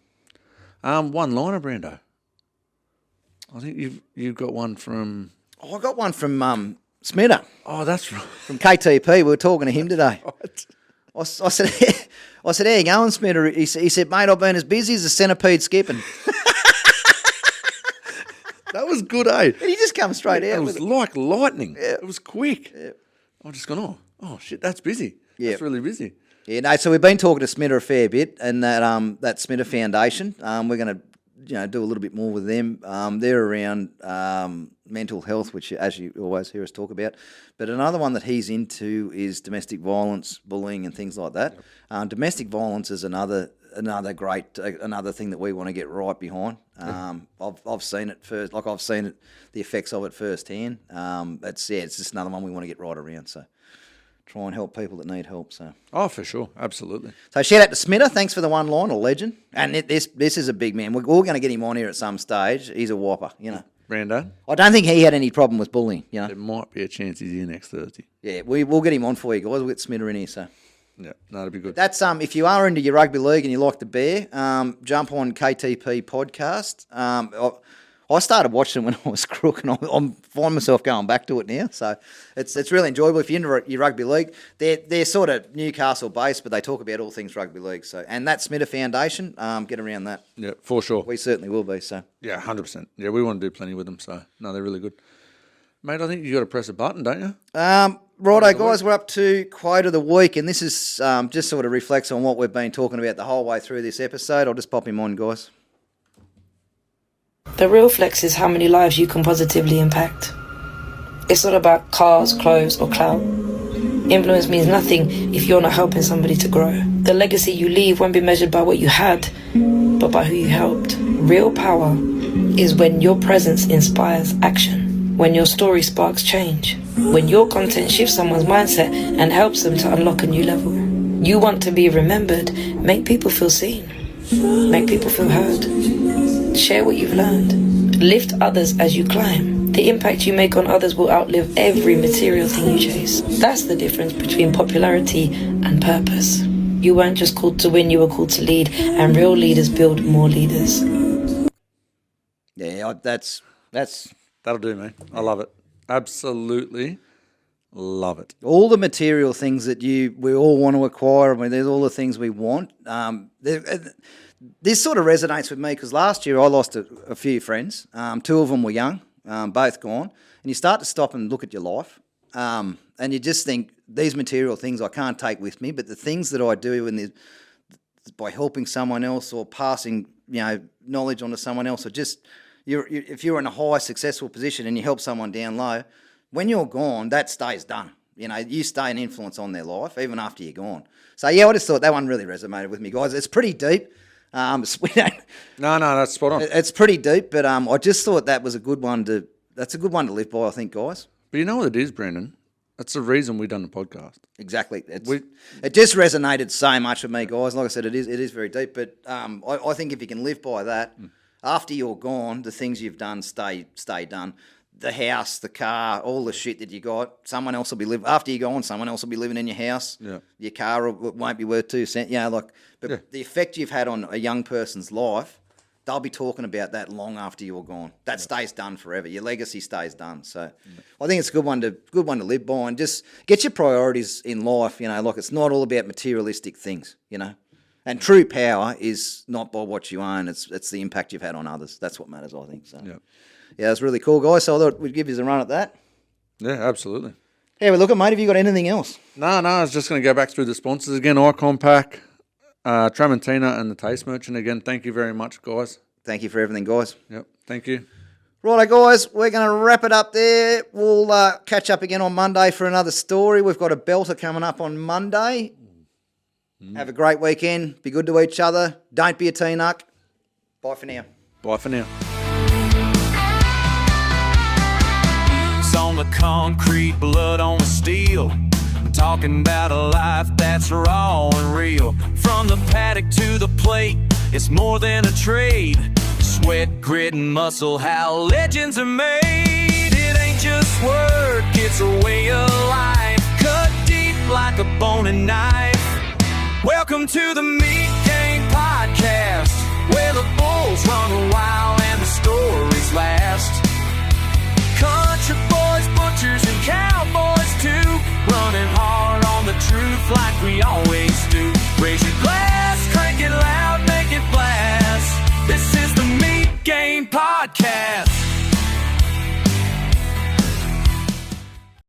One liner, Brando. I think you've got one from. Oh, I got one from Smitter Oh, that's right. from KTP. We were talking to him today. I said, how you going, Smitter? He said, mate, I've been as busy as a centipede skipping. That was good, eh? And he just comes straight It out was with it. like lightning. Yeah. It was quick. Yeah. I'm just going, oh shit, that's busy. Yeah. That's really busy. Yeah, no. So we've been talking to Smitter a fair bit, and that Smitter Foundation. We're going to do a little bit more with them. They're around mental health, which as you always hear us talk about. But another one that he's into is domestic violence, bullying, and things like that. Domestic violence is another great thing that we want to get right behind. I've seen it first, like I've seen it, the effects of it firsthand. It's just another one we want to get right around. So try and help people that need help. So For sure. Absolutely. shout out to Smitter. Thanks for the one line, a legend. And this is a big man. We're all going to get him on here at some stage. He's a whopper, you know. Brando, I don't think he had any problem with bullying, you know. there might be a chance he's here next Thursday. Yeah, we'll get him on for you guys. We'll get Smitter in here. So Yeah, no, that'd be good. that's if you are into your rugby league and you like the bear, jump on KTP podcast. I started watching it when I was crook, and I'm finding myself going back to it now. So it's really enjoyable. If you're into your rugby league, they're sort of Newcastle based, but they talk about all things rugby league. So and that Smitter Foundation, get around that. Yeah, for sure. We certainly will be. So Yeah, 100%. Yeah, we want to do plenty with them, so no, they're really good. Mate, I think you got to press a button, don't you? righto, guys, we're up to quote of the week, and this is just sort of reflects on what we've been talking about the whole way through this episode. I'll just pop him on, guys. The real flex is how many lives you can positively impact. It's not about cars, clothes, or clout. Influence means nothing if you're not helping somebody to grow. The legacy you leave won't be measured by what you had, but by who you helped. Real power is when your presence inspires action, when your story sparks change, when your content shifts someone's mindset and helps them to unlock a new level. You want to be remembered, make people feel seen, make people feel heard. Share what you've learned. Lift others as you climb. The impact you make on others will outlive every material thing you chase. That's the difference between popularity and purpose. You weren't just called to win, you were called to lead, and real leaders build more leaders. Yeah, that's That'll do, man. I love it. Absolutely love it. all the material things that we all want to acquire. I mean, there's all the things we want. This sort of resonates with me because last year I lost a few friends. Two of them were young, both gone. And you start to stop and look at your life, and you just think, these material things I can't take with me, but the things that I do by helping someone else or passing knowledge onto someone else, or just if you're in a high successful position and you help someone down low, when you're gone, that stays done. You stay an influence on their life even after you're gone. So yeah, I just thought that one really resonated with me, guys. It's pretty deep. No, that's spot on. It's pretty deep, but I just thought that's a good one to live by, I think, guys. But you know what it is, Brandon? That's the reason we done the podcast. Exactly. It just resonated so much with me, guys. Like I said, it is very deep. But I think if you can live by that, after you're gone, the things you've done stay done. The house, the car, all the shit that you got, someone else will be living. After you're gone, someone else will be living in your house. Yeah. Your car won't be worth 2 cents. But the effect you've had on a young person's life, they'll be talking about that long after you're gone. That stays done forever. Your legacy stays done. So I think it's a good one to live by, and just get your priorities in life. Like it's not all about materialistic things. And true power is not by what you own. It's the impact you've had on others. That's what matters, I think. So yeah, it's really cool, guys. So I thought we'd give you a run at that. Yeah, absolutely. Hey, well, look, mate, have you got anything else? No, I was just going to go back through the sponsors again. Icon Pack, Tramontina, and the Taste Merchant again. Thank you very much, guys. Thank you for everything, guys. Yep, thank you. Righto, guys, we're going to wrap it up there. We'll catch up again on Monday for another story. We've got a belter coming up on Monday. Have a great weekend. Be good to each other. Don't be a teen-uck. Bye for now. Bye for now. On the concrete, blood on the steel. I'm talking about a life that's raw and real. From the paddock to the plate, it's more than a trade. Sweat, grit, and muscle, how legends are made. It ain't just work, it's a way of life. Cut deep like a bone and knife. Welcome to the Meat Game Podcast, where the bulls run wild and the stories last. Country boys, butchers, and cowboys too, running hard on the truth like we always do. Raise your glass, crank it loud, make it blast. This is the Meat Game Podcast.